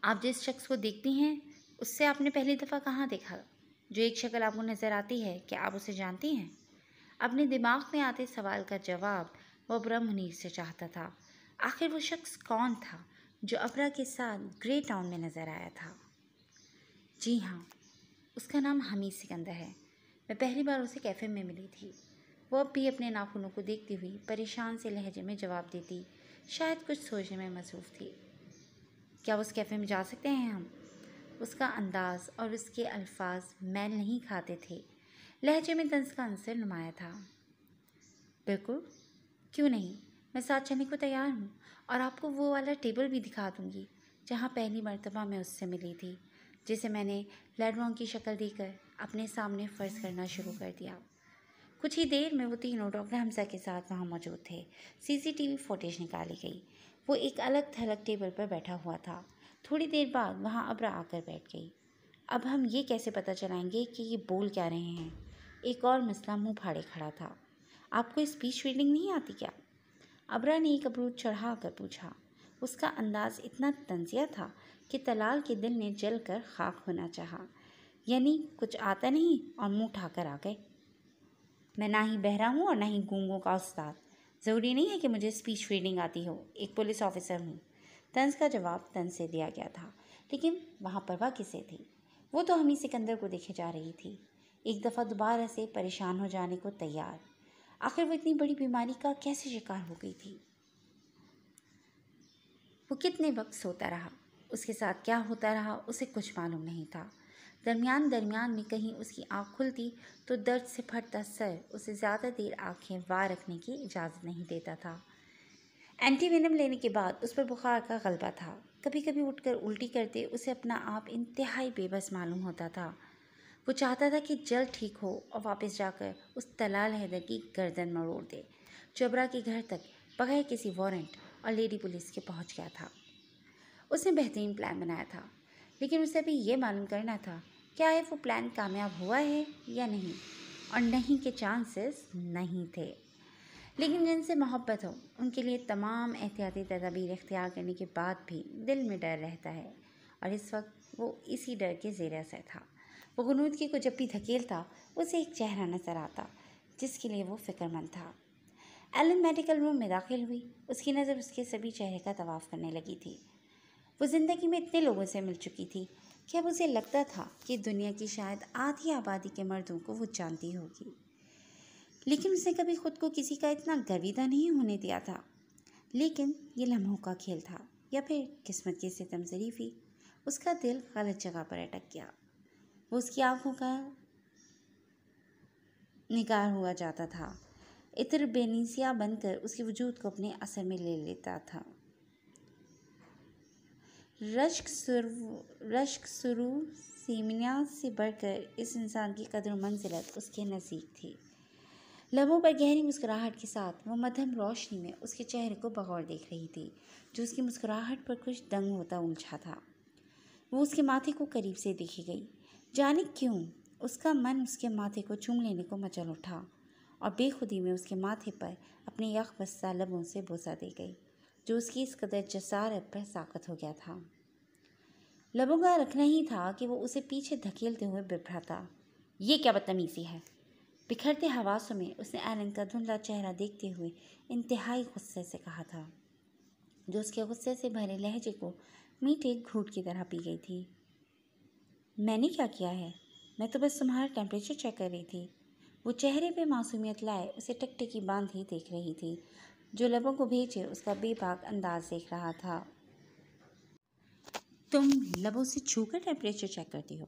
S1: आप जिस शख्स को देखती हैं उससे आपने पहली दफ़ा कहाँ देखा? जो एक शक्ल आपको नज़र आती है, क्या आप उसे जानती हैं? अपने दिमाग में आते सवाल का जवाब वो अबरा मुनीर से चाहता था। आखिर वो शख्स कौन था जो अबरा के साथ ग्रे टाउन में नज़र आया था? जी हाँ, उसका नाम हमीद सिकंदर है। मैं पहली बार उसे कैफ़े में मिली थी। वो अब भी अपने नाखूनों को देखती हुई परेशान से लहजे में जवाब देती, शायद कुछ सोचने में मसरूफ़ थी। क्या उस कैफ़े में जा सकते हैं हम? उसका अंदाज़ और उसके अल्फाज मैल नहीं खाते थे। लहजे में तंज का अंसर नुमाया था। बिल्कुल, क्यों नहीं, मैं साथ चलने को तैयार हूँ और आपको वो वाला टेबल भी दिखा दूँगी जहाँ पहली मर्तबा मैं उससे मिली थी, जिसे मैंने लेड्रॉन की शक्ल देकर अपने सामने फ़र्ज करना शुरू कर दिया। कुछ ही देर में वो तीनों डॉक्टर हमज़ा के साथ वहाँ मौजूद थे। CCTV फुटेज निकाली गई। वो एक अलग थलग टेबल पर बैठा हुआ था। थोड़ी देर बाद वहाँ अबरा आकर बैठ गई। अब हम ये कैसे पता चलाएंगे कि ये बोल क्या रहे हैं? एक और मसला मुंह फाड़े खड़ा था। आपको स्पीच रीडिंग नहीं आती क्या? अबरा ने एक अबरूद चढ़ा कर पूछा। उसका अंदाज इतना तंजिया था कि तलाल के दिल ने जल कर खाक होना चाहा। यानी कुछ आता नहीं और मुंह उठाकर आ गए। मैं ना ही बहरा हूँ और ना ही गूंगों का उस्ताद। ज़रूरी नहीं है कि मुझे स्पीच रीडिंग आती हो। एक पुलिस ऑफिसर हूँ। तंज का जवाब तंज से दिया गया था, लेकिन वहाँ परवाह किसे थी? वो तो हमीद सिकंदर को देखे जा रही थी, एक दफ़ा दोबारा से परेशान हो जाने को तैयार। आखिर वो इतनी बड़ी बीमारी का कैसे शिकार हो गई थी? वो कितने वक्त सोता रहा, उसके साथ क्या होता रहा, उसे कुछ मालूम नहीं था। दरमियान में कहीं उसकी आँख खुलती तो दर्द से फटता सर उसे ज़्यादा देर आंखें वार रखने की इजाज़त नहीं देता था। एंटी वेनम लेने के बाद उस पर बुखार का गलबा था। कभी कभी उठकर उल्टी करते उसे अपना आप इंतहाई बेबस मालूम होता था। वो चाहता था कि जल्द ठीक हो और वापस जाकर उस तलाल हैदर की गर्दन मरोड़ दे, जो अबरा के घर तक बगैर किसी वारंट और लेडी पुलिस के पहुंच गया था। उसने बेहतरीन प्लान बनाया था, लेकिन उसे अभी ये मालूम करना था क्या है वो प्लान कामयाब हुआ है या नहीं, और नहीं के चांसेस नहीं थे। लेकिन जिनसे मोहब्बत हो उनके लिए तमाम एहतियाती तदाबीर इख्तियार करने के बाद भी दिल में डर रहता है, और इस वक्त वो इसी डर के ज़ेर असर था। वो गुनूदगी को जब भी धकेलता उसे एक चेहरा नजर आता जिसके लिए वो फिक्रमंद था। एलन मेडिकल रूम में दाखिल हुई। उसकी नज़र उसके सभी चेहरे का तवाफ करने लगी थी। वो ज़िंदगी में इतने लोगों से मिल चुकी थी कि अब उसे लगता था कि दुनिया की शायद आधी आबादी के मर्दों को वो जानती होगी, लेकिन उसने कभी खुद को किसी का इतना गर्विदा नहीं होने दिया था। लेकिन ये लम्हों का खेल था या फिर किस्मत की सितम ज़रीफ़ी। उसका दिल गलत जगह पर अटक गया। वो उसकी आंखों का निगार हुआ जाता था, इत्र बेनीसिया बनकर उसके वजूद को अपने असर में ले लेता था। रश्क शुरू सीमिया से बढ़कर इस इंसान की कदर मंजिलत उसके नज़दीक थी। लबों पर गहरी मुस्कुराहट के साथ वो मध्यम रोशनी में उसके चेहरे को बगौर देख रही थी, जो उसकी मुस्कुराहट पर कुछ दंग होता उलझा था। वो उसके माथे को करीब से देखी गई। जाने क्यों उसका मन उसके माथे को चूम लेने को मचल उठा और बेखुदी में उसके माथे पर अपने यख बस्ता लबों से बोसा दे गई, जो उसकी इस कदर जसारत पर साकत हो गया था। लबों का रखना ही था कि वो उसे पीछे धकेलते हुए बिभराता। ये क्या बदतमीजी है? बिखरते हवासों में उसने एलन का धुंधला चेहरा देखते हुए इंतहाई गुस्से से कहा था, जो उसके गुस्से से भरे लहजे को मीठे घूंट की तरह पी गई थी। मैंने क्या किया है? मैं तो बस तुम्हारा टेम्परेचर चेक कर रही थी। वो चेहरे पे मासूमियत लाए उसे टकटकी बांधी देख रही थी, जो लबों को भेजे उसका बेबाक अंदाज देख रहा था। तुम लबों से छूकर टेम्परेचर चेक करती हो?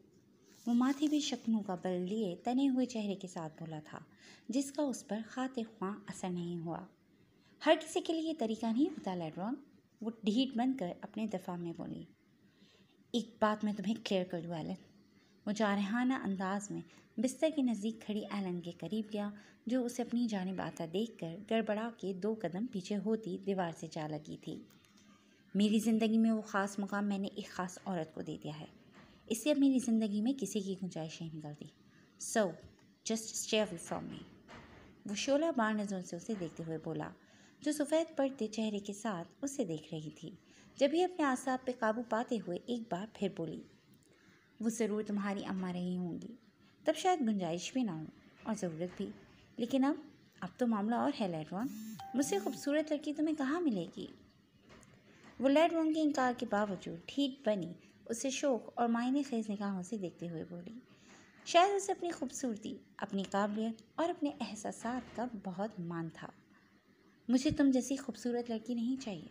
S1: वो माथे भी शक्नों का बल लिए तने हुए चेहरे के साथ बोला था, जिसका उस पर खातिर ख्वाह असर नहीं हुआ। हर किसी के लिए ये तरीका नहीं होता लेड्रॉन, वो ढीठ बनकर अपने दफा में बोली। एक बात मैं तुम्हें क्लियर कर दूँ एलन। वो जारहाना अंदाज में बिस्तर के नज़दीक खड़ी एलन के करीब गया, जो उसे अपनी जानिब आता देखकर गड़बड़ा के 2 कदम पीछे होती दीवार से जा लगी थी। मेरी ज़िंदगी में वो ख़ास मुकाम मैंने एक ख़ास औरत को दे दिया है, इसलिए अब मेरी ज़िंदगी में किसी की गुंजाइश नहीं निकलती। So just stay away from me. वो शोला बार नज़रों से उसे देखते हुए बोला, जो सफ़ेद पड़ते चेहरे के साथ उसे देख रही थी। जब भी अपने आसाब पे काबू पाते हुए एक बार फिर बोली, वो ज़रूर तुम्हारी अम्मा रही होंगी, तब शायद गुंजाइश भी ना हो और ज़रूरत भी, लेकिन अब तो मामला और है लेड्रॉन। मुझसे खूबसूरत लड़की तुम्हें कहाँ मिलेगी? वो लेड्रॉन के इनकार के बावजूद ढीठ बनी उसे शौक और मायने खेज निगाहों से देखते हुए बोली। शायद उसे अपनी खूबसूरती, अपनी काबिलियत और अपने एहसासात का बहुत मान था। मुझे तुम जैसी खूबसूरत लड़की नहीं चाहिए।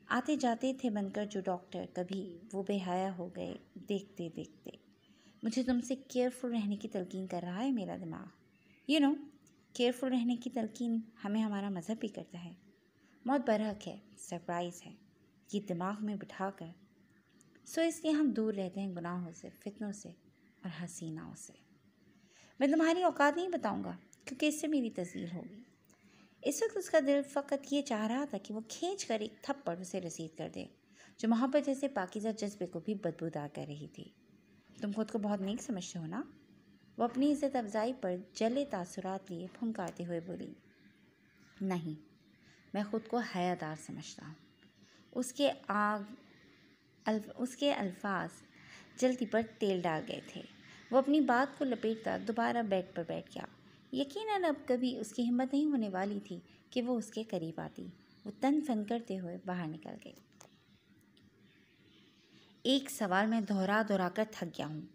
S1: आते जाते थे बनकर जो डॉक्टर, कभी वो बेहया हो गए देखते देखते। मुझे तुमसे केयरफुल रहने की तलकीन कर रहा है मेरा दिमाग। यू नो, केयरफुल रहने की तलकीन हमें हमारा मज़हब भी करता है। मौत बरहक है, सरप्राइज़ है, ये दिमाग में बिठाकर। सो इसलिए हम दूर रहते हैं गुनाहों से, फितनों से और हसीनाओं से। मैं तुम्हारी औकात नहीं बताऊंगा, क्योंकि इससे मेरी तज़लील होगी। इस वक्त उसका दिल फ़कत ये चाह रहा था कि वो खींच कर एक थप्पड़ उसे रसीद कर दे, जो मोहब्बत जैसे पाकीज़ा जज्बे को भी बदबूदार कर रही थी। तुम खुद को बहुत नेक समझते हो ना? वो अपनी इज़्ज़त अफजाई पर जले तासुरात लिए फुंकारते हुए बोली। नहीं, मैं ख़ुद को हयादार समझता हूँ। उसके अल्फाज जल्दी पर तेल डाल गए थे। वो अपनी बात को लपेटता दोबारा बेड पर बैठ गया। यकीनन अब कभी उसकी हिम्मत नहीं होने वाली थी कि वो उसके करीब आती। वो तन फन करते हुए बाहर निकल गई। एक सवाल मैं दोहरा दोहरा कर थक गया हूँ।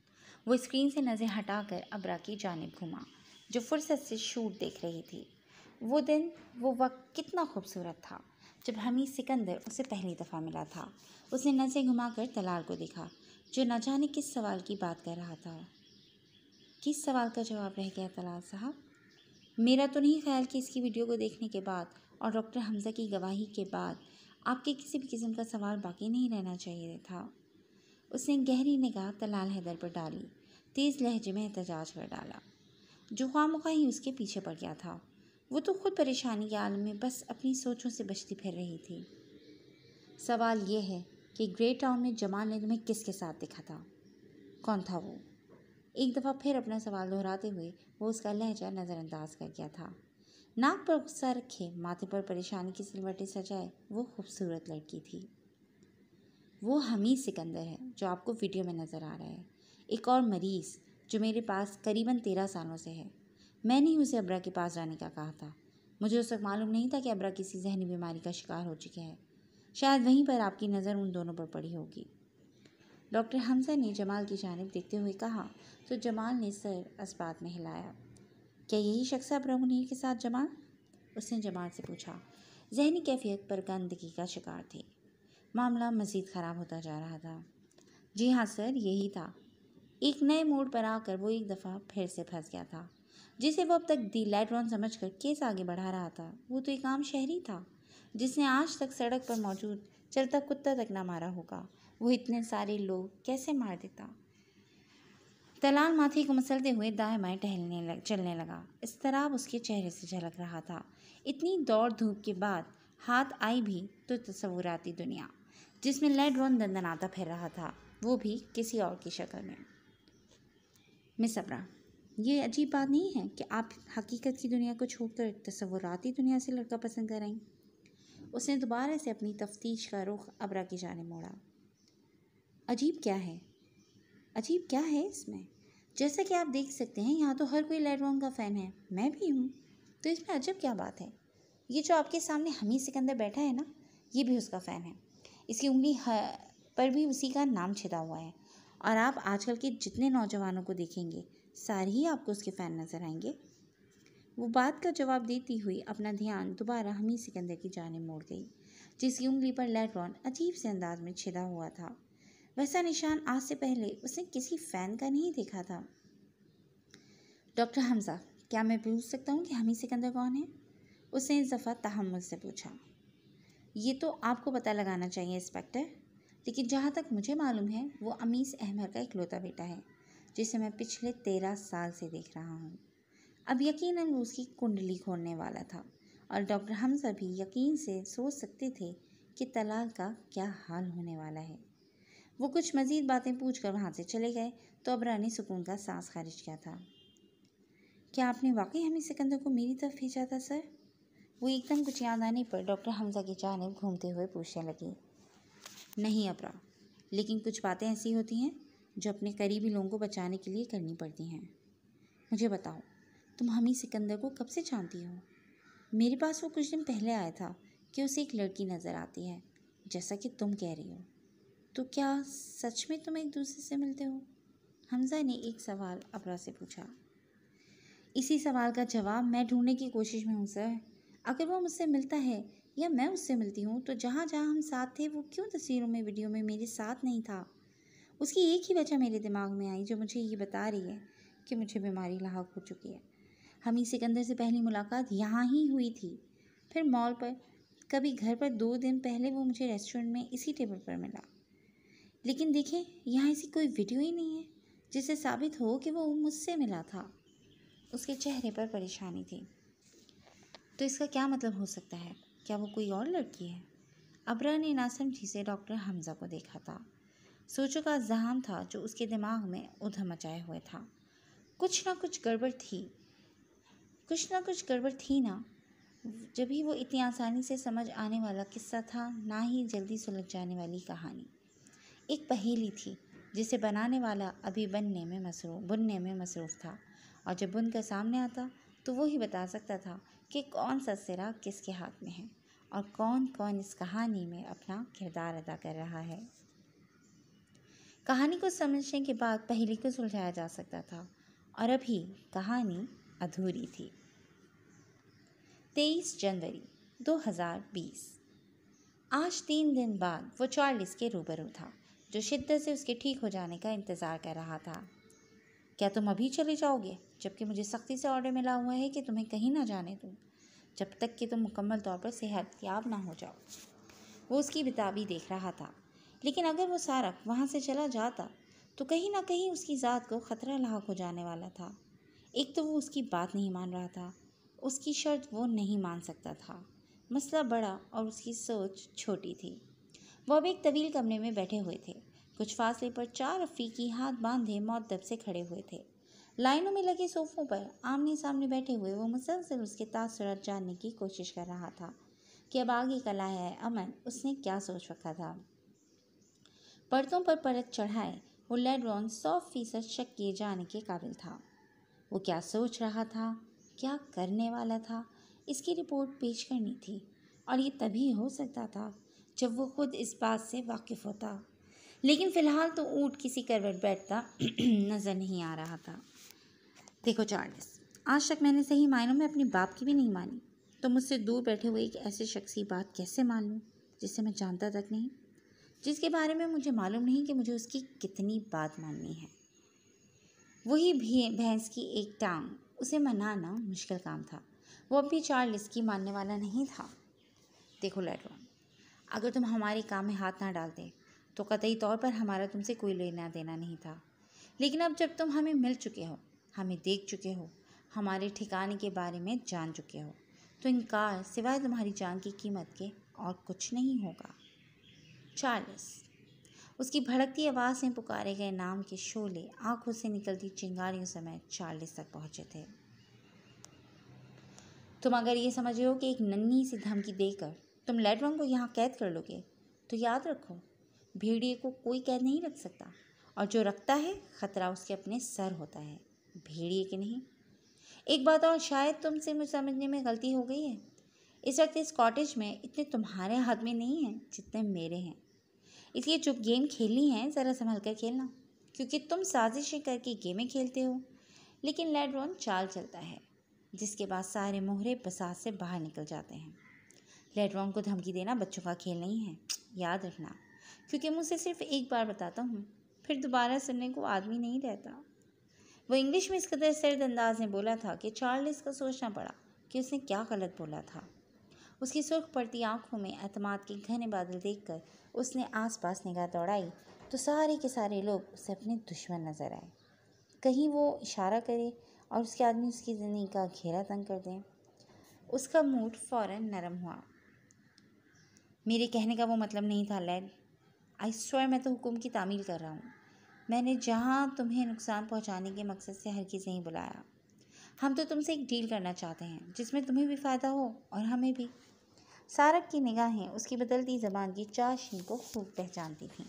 S1: वो स्क्रीन से नज़र हटाकर अबरा की जानिब घूमा, जो फुर्सत से शूट देख रही थी। वो दिन, वो वक्त कितना खूबसूरत था जब हमीद सिकंदर उसे पहली दफ़ा मिला था। उसने नज़र घुमाकर तलाल को देखा, जो न जाने किस सवाल की बात कर रहा था। किस सवाल का जवाब रह गया तलाल साहब? मेरा तो नहीं ख्याल कि इसकी वीडियो को देखने के बाद और डॉक्टर हमजा की गवाही के बाद आपके किसी भी किस्म का सवाल बाकी नहीं रहना चाहिए था। उसने गहरी निगाह तलाल हैदर पर डाली, तेज़ लहजे में एहतजाज कर डाला, जो ख्वामख्वाह ही उसके पीछे पड़ गया था। वो तो खुद परेशानी के आलम में बस अपनी सोचों से बचती फिर रही थी। सवाल ये है कि ग्रे टाउन में जमाल ने तुम्हें किसके साथ देखा था? कौन था वो? एक दफ़ा फिर अपना सवाल दोहराते हुए वो उसका लहजा नज़रअंदाज कर गया था। नाक पर गुस्सा रखे, माथे पर परेशानी की सिलवटें सजाए वो खूबसूरत लड़की थी। वो हमीद सिकंदर है जो आपको वीडियो में नज़र आ रहा है, एक और मरीज़ जो मेरे पास करीबन 13 सालों से है। मैंने ही उसे अब्रा के पास जाने का कहा था। मुझे उस वक्त मालूम नहीं था कि अब्रा किसी जहनी बीमारी का शिकार हो चुके हैं। शायद वहीं पर आपकी नज़र उन दोनों पर पड़ी होगी। डॉक्टर हमजा ने जमाल की जानिब देखते हुए कहा तो जमाल ने सर इस्बात में हिलाया। क्या यही शख्स अब्रा मुनीर के साथ जमाल? उसने जमाल से पूछा। जहनी कैफियत पर गंदगी का शिकार थी। मामला मज़ीद ख़राब होता जा रहा था। जी हाँ सर, यही था। एक नए मोड़ पर आकर वो एक दफ़ा फिर से फंस गया था। जिसे वो अब तक दी लैड्रॉन समझकर केस आगे बढ़ा रहा था, वो तो एक आम शहरी था जिसने आज तक सड़क पर मौजूद चलता कुत्ता तक ना मारा होगा। वो इतने सारे लोग कैसे मार देता? तलाल माथे को मसलते हुए दाएं बाएं चलने लगा। इज़्तिराब उसके चेहरे से झलक रहा था। इतनी दौड़ धूप के बाद हाथ आई भी तो तस्वुराती दुनिया जिसमें लैड्रॉन दंदनाता फिर रहा था, वो भी किसी और की शक्ल में। मिस अब्रा, ये अजीब बात नहीं है कि आप हकीकत की दुनिया को छोड़कर तस्वुराती दुनिया से लड़का पसंद कर आईं। उसने दोबारा से अपनी तफ्तीश का रुख अब्रा की जानिब मोड़ा। अजीब क्या है इसमें? जैसा कि आप देख सकते हैं यहाँ तो हर कोई लैड्रॉन का फ़ैन है, मैं भी हूँ, तो इसमें अजब क्या बात है? ये जो आपके सामने हमीद सिकंदर बैठा है ना, ये भी उसका फ़ैन है। इसकी उंगली पर भी उसी का नाम छिदा हुआ है। और आप आजकल के जितने नौजवानों को देखेंगे, सारे ही आपको उसके फ़ैन नज़र आएंगे। वो बात का जवाब देती हुई अपना ध्यान दोबारा हमीद सिकंदर की जानिब मोड़ गई, जिसकी उंगली पर लैड्रॉन अजीब से अंदाज में छिदा हुआ था। वैसा निशान आज से पहले उसने किसी फ़ैन का नहीं देखा था। डॉक्टर हमजा, क्या मैं पूछ सकता हूँ कि हमीद सिकंदर कौन है? उसने इस दफ़ा तहम्मुल से पूछा। ये तो आपको पता लगाना चाहिए इंस्पेक्टर, लेकिन जहाँ तक मुझे मालूम है वो अमीस अहमद का इकलौता बेटा है, जिसे मैं पिछले 13 साल से देख रहा हूँ। अब यकीनन वो उसकी कुंडली खोलने वाला था और डॉक्टर हमजा भी यकीन से सोच सकते थे कि तलाल का क्या हाल होने वाला है। वो कुछ मज़ीद बातें पूछकर वहाँ से चले गए तो अब्रा ने सुकून का सांस खारिज किया था। क्या आपने वाकई हमीद सिकंदर को मेरी तरफ भेजा था सर? वो एकदम कुछ याद आने पर डॉक्टर हमजा की जानिब घूमते हुए पूछने लगी। नहीं अब्रा, लेकिन कुछ बातें ऐसी होती हैं जो अपने करीबी लोगों को बचाने के लिए करनी पड़ती हैं। मुझे बताओ, तुम हमीद सिकंदर को कब से जानती हो? मेरे पास वो कुछ दिन पहले आया था कि उसे एक लड़की नज़र आती है, जैसा कि तुम कह रही हो। तो क्या सच में तुम एक दूसरे से मिलते हो? हमजा ने एक सवाल अब्रा से पूछा। इसी सवाल का जवाब मैं ढूंढने की कोशिश में हूँ सर। अगर वो मुझसे मिलता है या मैं उससे मिलती हूँ तो जहाँ जहाँ हम साथ थे वो क्यों तस्वीरों में वीडियो में मेरे साथ नहीं था? उसकी एक ही वजह मेरे दिमाग में आई जो मुझे ये बता रही है कि मुझे बीमारी लाहक हो चुकी है। हमीद सिकंदर से पहली मुलाकात यहाँ ही हुई थी, फिर मॉल पर, कभी घर पर। 2 दिन पहले वो मुझे रेस्टोरेंट में इसी टेबल पर मिला। लेकिन देखें, यहाँ ऐसी कोई वीडियो ही नहीं है जिससे साबित हो कि वो मुझसे मिला था। उसके चेहरे पर परेशानी थी। तो इसका क्या मतलब हो सकता है? क्या वो कोई और लड़की है? अब्रा ने नासमझी से डॉक्टर हमजा को देखा था। सोचों का ज़हाम था जो उसके दिमाग में उधम मचाए हुए था। कुछ ना कुछ गड़बड़ थी ना। जब ही वो इतनी आसानी से समझ आने वाला किस्सा था, ना ही जल्दी सुलझ जाने वाली कहानी। एक पहेली थी जिसे बनाने वाला अभी बुनने में मसरूफ़ था, और जब बुनकर सामने आता तो वो ही बता सकता था कि कौन सा सिरा किसके हाथ में है और कौन कौन इस कहानी में अपना किरदार अदा कर रहा है। कहानी को समझने के बाद पहेली को सुलझाया जा सकता था, और अभी कहानी अधूरी थी। 23 जनवरी 2020। आज 3 दिन बाद वो चार्ल्स के रूबरू था, जो शिद्दत से उसके ठीक हो जाने का इंतज़ार कर रहा था। क्या तुम अभी चले जाओगे, जबकि मुझे सख्ती से ऑर्डर मिला हुआ है कि तुम्हें कहीं ना जाने दूँ? जब तक कि तुम मुकम्मल तौर पर सेहतयाब ना हो जाओ। वो उसकी बिताबी देख रहा था, लेकिन अगर वो सारक वहाँ से चला जाता तो कहीं ना कहीं उसकी ज़ात को ख़तरा लाक हो जाने वाला था। एक तो वो उसकी बात नहीं मान रहा था, उसकी शर्त वो नहीं मान सकता था। मसला बड़ा और उसकी सोच छोटी थी। वो अब एक तवील कमरे में बैठे हुए थे। कुछ फासले पर 4 अफ्रीकी हाथ बांधे मौद्दब से खड़े हुए थे। लाइनों में लगे सोफों पर आमने सामने बैठे हुए वो मुसलसल उसके तासुरात जानने की कोशिश कर रहा था कि अब आगे का लाया अमन उसने क्या सोच रखा था। परतों पर परत चढ़ाए वो लेड्रॉन 100% शक किए जाने के काबिल था। वो क्या सोच रहा था, क्या करने वाला था, इसकी रिपोर्ट पेश करनी थी, और ये तभी हो सकता था जब वो खुद इस बात से वाकिफ होता। लेकिन फ़िलहाल तो ऊँट किसी करवट बैठता नज़र नहीं आ रहा था। देखो चार्ल्स, आज तक मैंने सही मायनों में अपने बाप की भी नहीं मानी, तो मुझसे दूर बैठे हुए एक ऐसे शख्स की बात कैसे मान लूँ जिसे मैं जानता तक नहीं, जिसके बारे में मुझे मालूम नहीं कि मुझे उसकी कितनी बात माननी है। वही भैंस की एक टांग, उसे मनाना मुश्किल काम था। वो अब भी चार्ल्स की मानने वाला नहीं था। देखो लेड्रॉन, अगर तुम हमारे काम में हाथ ना डालते तो कतई तौर पर हमारा तुमसे कोई लेना देना नहीं था। लेकिन अब जब तुम हमें मिल चुके हो, हमें देख चुके हो, हमारे ठिकाने के बारे में जान चुके हो, तो इनकार सिवाय तुम्हारी जान की कीमत के और कुछ नहीं होगा। चार्ल्स, उसकी भड़कती आवाज़ में पुकारे गए नाम के शोले आंखों से निकलती चिंगारियों समेत चार्ल्स तक पहुंचे थे। तुम अगर ये समझ रहे हो कि एक नन्ही सी धमकी देकर तुम लेड्रॉन को यहाँ कैद कर लोगे, तो याद रखो, भेड़िए को कोई कैद नहीं रख सकता, और जो रखता है खतरा उसके अपने सर होता है, भेड़िए के नहीं। एक बात और, शायद तुमसे मुझे समझने में गलती हो गई है। इस वक्त इस कॉटेज में इतने तुम्हारे हाथ में नहीं हैं जितने मेरे हैं, इसलिए जो गेम खेलनी है ज़रा संभल कर खेलना, क्योंकि तुम साजिशें करके गेमें खेलते हो, लेकिन लेड्रॉन चाल चलता है जिसके बाद सारे मोहरे बसात से बाहर निकल जाते हैं। लेड्रॉन को धमकी देना बच्चों का खेल नहीं है, याद रखना, क्योंकि मुझसे सिर्फ एक बार बताता हूँ, फिर दोबारा सुनने को आदमी नहीं रहता। वो इंग्लिश में इस कदर सर्द अंदाज में बोला था कि चार्ल्स को सोचना पड़ा कि उसने क्या गलत बोला था। उसकी सुर्ख पड़ती आंखों में एतमाद के घने बादल देखकर उसने आसपास निगाह दौड़ाई तो सारे के सारे लोग उसे अपने दुश्मन नजर आए। कहीं वो इशारा करे और उसके आदमी उसकी ज़िंदगी का घेरा तंग कर दें। उसका मूड फौरन नरम हुआ। मेरे कहने का वो मतलब नहीं था लैड। आई स्वेयर मैं तो हुक्म की तामील कर रहा हूँ। मैंने जहाँ तुम्हें नुकसान पहुँचाने के मकसद से हरगिज़ नहीं बुलाया। हम तो तुमसे एक डील करना चाहते हैं जिसमें तुम्हें भी फ़ायदा हो और हमें भी। सारक की निगाहें उसकी बदलती ज़बान की चाशनी को खूब पहचानती थीं,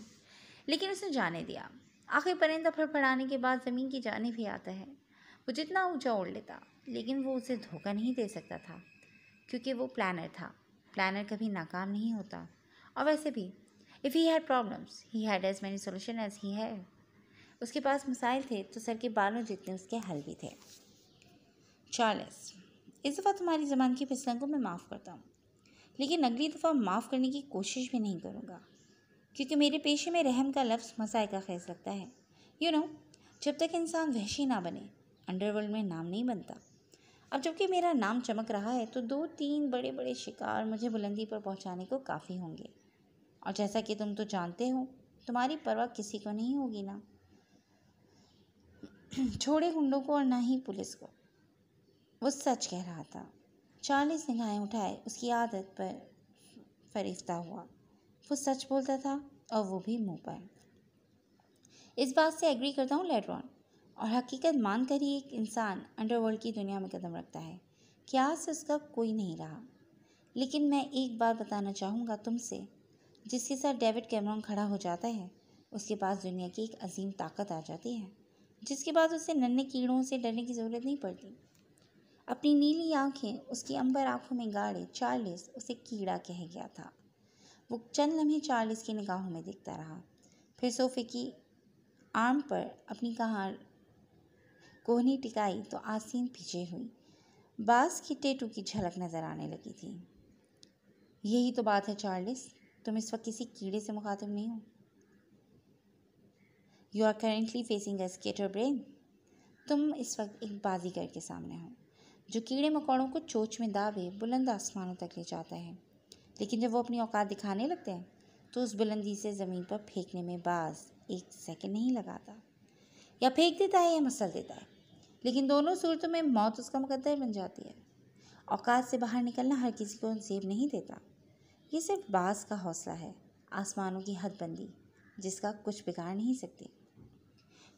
S1: लेकिन उसने जाने दिया। आखिर परिंदा फड़फड़ाने के बाद ज़मीन की जाने भी आता है। वो जितना ऊंचा उड़ लेता, लेकिन वो उसे धोखा नहीं दे सकता था, क्योंकि वो प्लानर था। प्लानर कभी नाकाम नहीं होता। और वैसे भी if he had problems he had as many solution as he had. उसके पास मसाइल थे तो सर के बालों जितने उसके हल भी थे। चार्ल्स, इस दफ़ा तुम्हारी ज़बान की फिसलन को मैं माफ़ करता हूँ, लेकिन अगली दफ़ा माफ़ करने की कोशिश भी नहीं करूँगा, क्योंकि मेरे पेशे में रहम का लफ्ज़ मसाए का ख़ैज़ लगता है। जब तक इंसान वहशी ना बने अंडरवर्ल्ड में नाम नहीं बनता। अब जबकि मेरा नाम चमक रहा है तो 2-3 बड़े बड़े शिकार मुझे बुलंदी पर पहुंचाने को काफ़ी होंगे, और जैसा कि तुम तो जानते हो, तुम्हारी परवाह किसी को नहीं होगी ना, छोड़े गुंडों को और ना ही पुलिस को। वो सच कह रहा था। चार्ल्स निगाहें उठाए उसकी आदत पर फरिश्ता हुआ। वो सच बोलता था और वो भी मुंह पर। इस बात से एग्री करता हूँ लेड्रॉन, और हकीकत मानकर ही एक इंसान अंडरवर्ल्ड की दुनिया में कदम रखता है कि आज से उसका कोई नहीं रहा। लेकिन मैं एक बात बताना चाहूँगा तुमसे, जिसके साथ डेविड कैमरॉन खड़ा हो जाता है उसके पास दुनिया की एक अजीम ताकत आ जाती है, जिसके बाद उसे नन्हे कीड़ों से डरने की ज़रूरत नहीं पड़ती। अपनी नीली आंखें उसकी अंबर आंखों में गाड़े चार्ल्स उसे कीड़ा कह गया था। वो चंद लम्हे चार्ल्स की निगाहों में देखता रहा, फिर सोफे की आर्म पर अपनी कोहनी टिकाई तो आसीन पीछे हुई। बांस की टेटू की झलक नजर आने लगी थी। यही तो बात है चार्ल्स, तुम इस वक्त किसी कीड़े से मुखातिब नहीं हो। You are currently facing a scatter brain. तुम इस वक्त एक बाजीगर के सामने हो। जो कीड़े मकोड़ों को चोंच में दावे बुलंद आसमानों तक ले जाता है, लेकिन जब वो अपनी औकात दिखाने लगते हैं तो उस बुलंदी से ज़मीन पर फेंकने में बाज 1 सेकंड नहीं लगाता। या फेंक देता है या मसल देता है, लेकिन दोनों सूरतों में मौत उसका मुकद्दर बन जाती है। औकात से बाहर निकलना हर किसी को नसीब नहीं देता। ये सिर्फ बाज का हौसला है, आसमानों की हदबंदी, जिसका कुछ बिगाड़ नहीं सकती।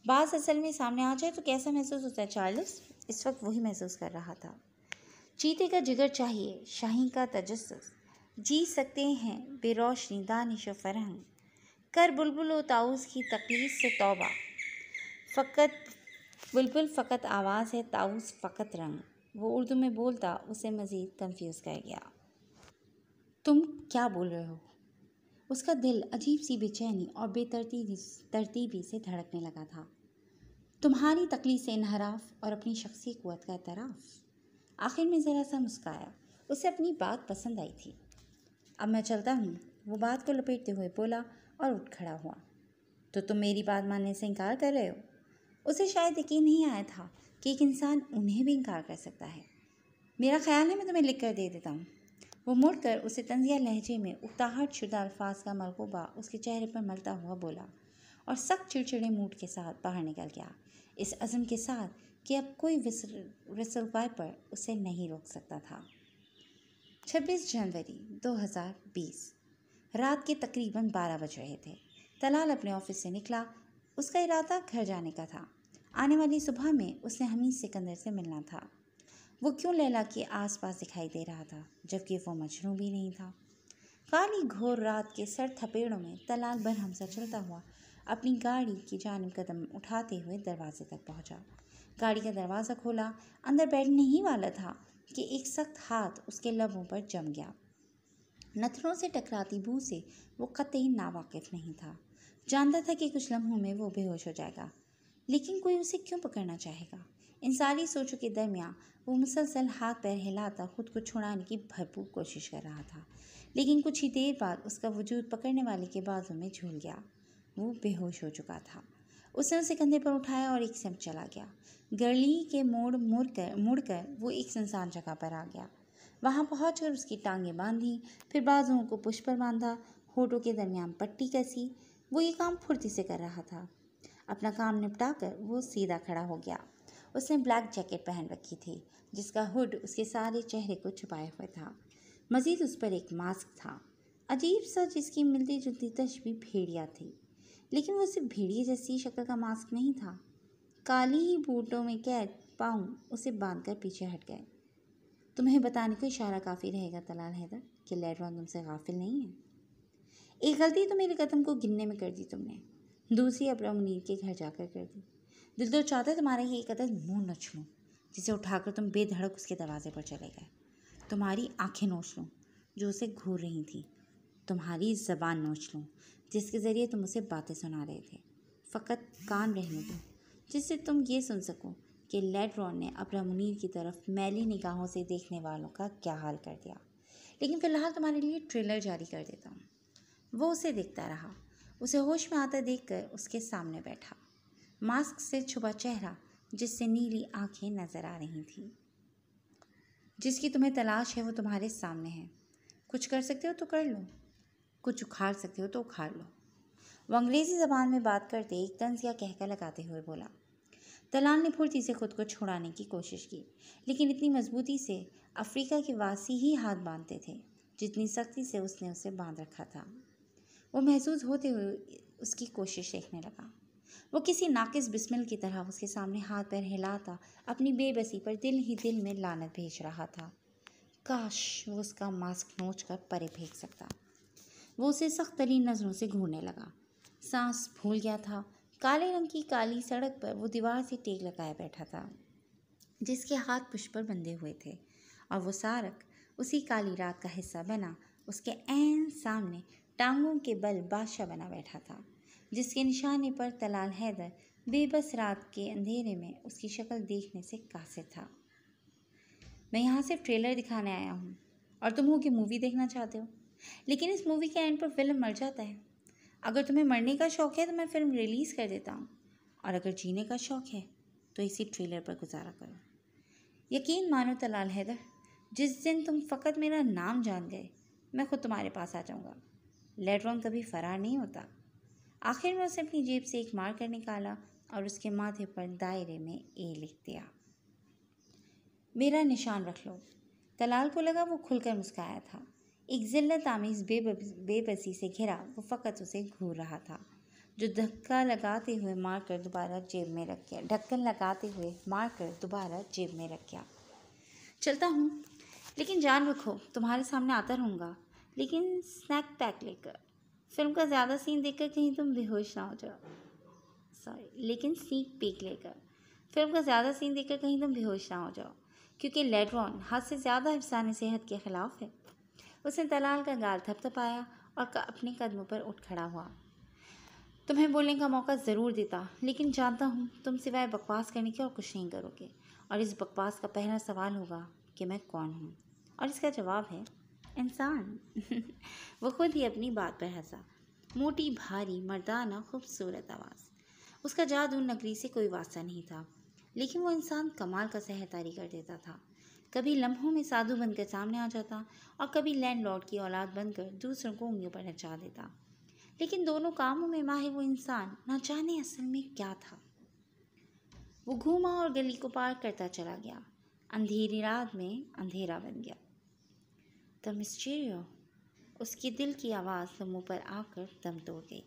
S1: बाज असल में सामने आ जाए तो कैसा महसूस होता है? चार्ल्स इस वक्त वही महसूस कर रहा था। चीते का जिगर चाहिए, शाहीन का तजस्सुस, जी सकते हैं बेरोशनी दानिश व फरहंग, कर बुलबुल व ताऊस की तकलीफ से तौबा, फ़कत बुलबुल फ़कत आवाज़ है, ताऊस फ़कत रंग। वो उर्दू में बोलता उसे मज़ीद कंफ्यूज कर गया। तुम क्या बोल रहे हो? उसका दिल अजीब सी बेचैनी और बेतरतीबी से धड़कने लगा था। तुम्हारी तकलीफ से इनहराफ और अपनी शख्सी क़ुव्वत का एतराफ़। आखिर में ज़रा सा मुस्काया। उसे अपनी बात पसंद आई थी। अब मैं चलता हूँ, वो बात को लपेटते हुए बोला और उठ खड़ा हुआ। तो तुम मेरी बात मानने से इनकार कर रहे हो? उसे शायद यकीन नहीं आया था कि एक इंसान उन्हें भी इनकार कर सकता है। मेरा ख्याल है मैं तुम्हें लिख कर दे देता हूँ। वो मुड़कर उसे तंज़िया लहजे में उकताहट शुदा अल्फाज का मलगूबा उसके चेहरे पर मलता हुआ बोला और सख्त चिड़चिड़े मूड के साथ बाहर निकल गया, इस अज़म के साथ कि अब कोई रसूलवाय पर उसे नहीं रोक सकता था। 26 जनवरी 2020 रात के तकरीबन 12 बज रहे थे। तलाल अपने ऑफिस से निकला। उसका इरादा घर जाने का था। आने वाली सुबह में उसने हमीद सिकंदर से मिलना था। वो क्यों लैला के आसपास दिखाई दे रहा था, जबकि वो मजनू भी नहीं था। काली घोर रात के सर थपेड़ों में तलाल बरहम सा चलता हुआ अपनी गाड़ी की जानिब कदम उठाते हुए दरवाजे तक पहुंचा। गाड़ी का दरवाज़ा खोला। अंदर बैठने ही वाला था कि एक सख्त हाथ उसके लबों पर जम गया। नथनों से टकराती बू से वो कतई नावाकिफ नहीं था। जानता था कि कुछ लम्हों में वो बेहोश हो जाएगा, लेकिन कोई उसे क्यों पकड़ना चाहेगा? इन सारी सोचों के दरमियान वो मुसलसल हाथ पैर हिलाता खुद को छुड़ाने की भरपूर कोशिश कर रहा था, लेकिन कुछ ही देर बाद उसका वजूद पकड़ने वाले के बाजू में झूल गया। वो बेहोश हो चुका था। उसने उसे कंधे पर उठाया और एक सिमट चला गया। गली के मुड़कर वो एक सुनसान जगह पर आ गया। वहां पहुंचकर उसकी टांगें बांधी, फिर बाजुओं को पुश पर बांधा, होठों के दरमियान पट्टी कसी। वो ये काम फुर्ती से कर रहा था। अपना काम निपटाकर वो सीधा खड़ा हो गया। उसने ब्लैक जैकेट पहन रखी थी, जिसका हुड उसके सारे चेहरे को छुपाए हुए था। मजीद उस पर एक मास्क था, अजीब सा, जिसकी मिलती जुलती तशबीह भेड़िया थी, लेकिन वो सिर्फ भेड़िए जैसी शक्ल का मास्क नहीं था। काली ही बूटों में कैद पाँव उसे बांधकर पीछे हट गए। तुम्हें बताने को इशारा काफ़ी रहेगा तलाल हैदर कि लेडरॉन तुमसे गाफिल नहीं है। एक गलती तो मेरे कदम को गिनने में कर दी तुमने, दूसरी अब्रा मुनीर के घर जाकर कर दी। दिल तो चाहता तुम्हारा ही एक अदद मुंह नोच लूँ, जिसे उठाकर तुम बेधड़क उसके दरवाजे पर चले गए। तुम्हारी आंखें नोच लूँ जो उसे घूर रही थी, तुम्हारी ज़बान नोच लूँ जिसके ज़रिए तुम उसे बातें सुना रहे थे। फ़कत कान रहने दो जिससे तुम ये सुन सको कि लेडरॉन ने अब्रा मुनीर की तरफ मैली निगाहों से देखने वालों का क्या हाल कर दिया। लेकिन फ़िलहाल तुम्हारे लिए ट्रेलर जारी कर देता हूँ। वो उसे देखता रहा। उसे होश में आता देखकर उसके सामने बैठा, मास्क से छुपा चेहरा जिससे नीली आंखें नजर आ रही थीं। जिसकी तुम्हें तलाश है वो तुम्हारे सामने है। कुछ कर सकते हो तो कर लो, कुछ उखाड़ सकते हो तो उखाड़ लो। वो अंग्रेजी ज़बान में बात करते एक तंज या कहकर लगाते हुए बोला। तलाल ने फुर्ती से खुद को छुड़ाने की कोशिश की, लेकिन इतनी मजबूती से अफ्रीका के वासी ही हाथ बांधते थे जितनी सख्ती से उसने उसे बांध रखा था। वो महसूस होते हुए उसकी कोशिश देखने लगा। वो किसी नाकिस बिस्मिल की तरह उसके सामने हाथ पैर हिलाता अपनी बेबसी पर दिल ही दिल में लानत भेज रहा था। काश वो उसका मास्क नोच कर परे फेंक सकता। वो उसे सख्त तरीन नज़रों से घूरने लगा। सांस भूल गया था। काले रंग की काली सड़क पर वो दीवार से टेक लगाए बैठा था, जिसके हाथ पुष्प पर बंधे हुए थे, और वो सारक उसी काली रात का हिस्सा बना उसके ऐन सामने टांगों के बल बादशाह बना बैठा था, जिसके निशाने पर तलाल हैदर बेबस रात के अंधेरे में उसकी शक्ल देखने से कासिर था। मैं यहाँ सिर्फ ट्रेलर दिखाने आया हूँ और तुम हो कि मूवी देखना चाहते हो, लेकिन इस मूवी के एंड पर फिल्म मर जाता है। अगर तुम्हें मरने का शौक़ है तो मैं फ़िल्म रिलीज़ कर देता हूँ, और अगर जीने का शौक़ है तो इसी ट्रेलर पर गुजारा करो। यकीन मानो तलाल हैदर, जिस दिन तुम फ़कत मेरा नाम जान गए, मैं खुद तुम्हारे पास आ जाऊँगा। लेडरॉन कभी फरार नहीं होता। आखिर में उसने अपनी जेब से एक मार्कर निकाला और उसके माथे पर दायरे में ए लिख दिया। मेरा निशान रख लो। तलाल को लगा वो खुलकर मुस्काया था। एक जिल्लत आमीज़ बेबसी से घिरा वो फ़कत उसे घूर रहा था, जो ढक्कन लगाते हुए मारकर दोबारा जेब में रख गया। चलता हूँ, लेकिन जान रखो तुम्हारे सामने आता रहूँगा, लेकिन स्नैक पैक लेकर। फिल्म का ज़्यादा सीन देखकर कहीं तुम बेहोश ना हो जाओ। क्योंकि लेडरॉन हद से ज़्यादा हिफ्ज़ान सेहत के ख़िलाफ़ है। उसने तलाल का गाल थपथपाया और अपने कदमों पर उठ खड़ा हुआ। तुम्हें बोलने का मौका ज़रूर देता, लेकिन जानता हूँ तुम सिवाय बकवास करने के और कुछ नहीं करोगे। और इस बकवास का पहला सवाल होगा कि मैं कौन हूँ, और इसका जवाब है इंसान। वो खुद ही अपनी बात पर हंसा। मोटी, भारी, मर्दाना, खूबसूरत आवाज़। उसका जादू नगरी से कोई वास्ता नहीं था, लेकिन वो इंसान कमाल का सहरतारी कर देता था। कभी लम्हों में साधु बनकर सामने आ जाता और कभी लैंडलॉर्ड की औलाद बनकर दूसरों को उंगलियों पर नचा देता। लेकिन दोनों कामों में माहिर वो इंसान न जाने असल में क्या था। वो घूमा और गली को पार करता चला गया। अंधेरी रात में अंधेरा बन गया। द मिस्टीरियो, उसके दिल की आवाज़ तो मुँह पर आकर दम तोड़ गई।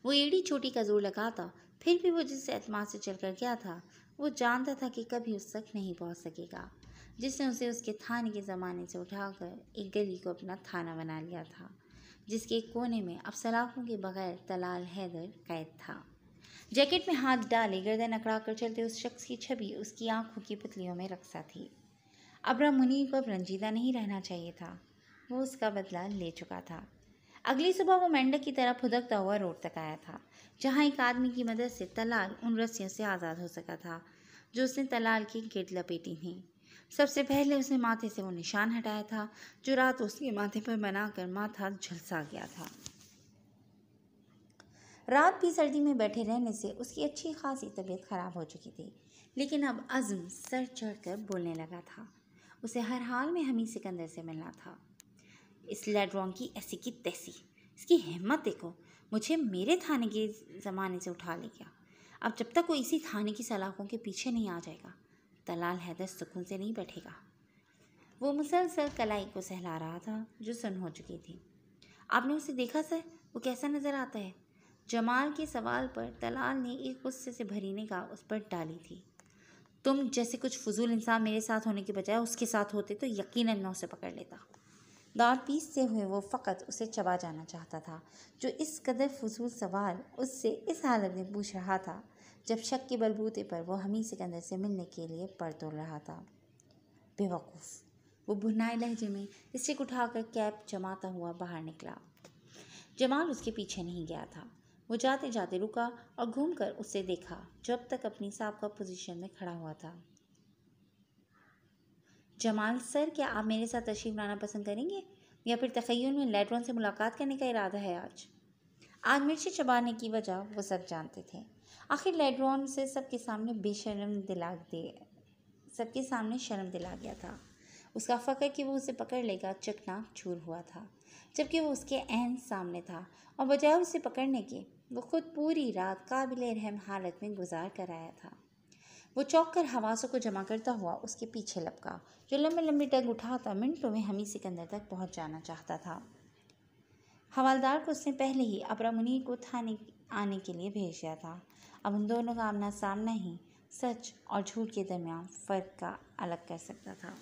S1: वो एड़ी चोटी का जोर लगाता, फिर भी वो जिस एतमाद से चलकर गया था, वो जानता था कि कभी उस तक नहीं पहुंच सकेगा, जिसने उसे उसके थाने के ज़माने से उठाकर एक गली को अपना थाना बना लिया था, जिसके एक कोने में अब सलाखों के बगैर तलाल हैदर कैद था। जैकेट में हाथ डाले गर्दन अकड़ा कर चलते उस शख्स की छवि उसकी आंखों की पुतलियों में रक्सा थी। अब्रा मुनीर को अब रंजीदा नहीं रहना चाहिए था। वो उसका बदला ले चुका था। अगली सुबह वो मेंढक की तरह फुदकता हुआ रोड तक आया था, जहाँ एक आदमी की मदद से तलाल उन रस्सियों से आज़ाद हो सका था जो उसने तलाल की गिरद लपेटी थी। सबसे पहले उसने माथे से वो निशान हटाया था जो रात उसके माथे पर बनाकर माथा झुलसा गया था। रात भी सर्दी में बैठे रहने से उसकी अच्छी खासी तबीयत खराब हो चुकी थी, लेकिन अब अज़्म सर चढ़कर बोलने लगा था। उसे हर हाल में हमीद सिकंदर से मिलना था। इस लेडरॉन की ऐसी की तैसी, इसकी हिम्मत देखो, मुझे मेरे थाने के ज़माने से उठा ले गया। अब जब तक वो इसी थाने की सलाखों के पीछे नहीं आ जाएगा, तलाल हैदर सुकून से नहीं बैठेगा। वो मुसलसल कलाई को सहला रहा था जो सुन हो चुकी थी। आपने उसे देखा सर, वो कैसा नज़र आता है? जमाल के सवाल पर तलाल ने एक गुस्से से भरी निगाह उस पर डाली थी। तुम जैसे कुछ फजूल इंसान मेरे साथ होने के बजाय उसके साथ होते तो यकीनन मैं उसे पकड़ लेता। दांत पीसते हुए वो फ़कत उसे चबा जाना चाहता था, जो इस कदर फजूल सवाल उससे इस हालत में पूछ रहा था जब शक के बलबूते पर वो हमीद सिकंदर से मिलने के लिए पर तोल रहा था। बेवकूफ़, वो भुनाए लहजे में स्टिक उठाकर कैप जमाता हुआ बाहर निकला। जमाल उसके पीछे नहीं गया था। वो जाते जाते रुका और घूमकर उसे देखा जो अब तक अपनी साबका पोजीशन में खड़ा हुआ था। जमाल सर, क्या आप मेरे साथ तशरीफ़ लाना पसंद करेंगे, या फिर तख़य्युल में लेडरॉन से मुलाकात करने का इरादा है? आज मिर्ची चबाने की वजह वो सब जानते थे। आखिर लेडरॉन से सबके सामने शर्म दिला गया था। उसका फ़क्र कि वो उसे पकड़ लेगा चकना चूर हुआ था, जबकि वो उसके ऐन सामने था और बजाय उसे पकड़ने के वो खुद पूरी रात काबिल रहम हालत में गुजार कर आया था। वो चौंक कर हवासों को जमा करता हुआ उसके पीछे लपका, जो लंबे लंबे टग उठाता मिनटों में हमीद सिकंदर तक पहुंच जाना चाहता था। हवालदार को उसने पहले ही अब्रा मुनीर को थाने आने के लिए भेज दिया था। अब उन दोनों का आमना सामना ही सच और झूठ के दरमियान फ़र्क का अलग कर सकता था।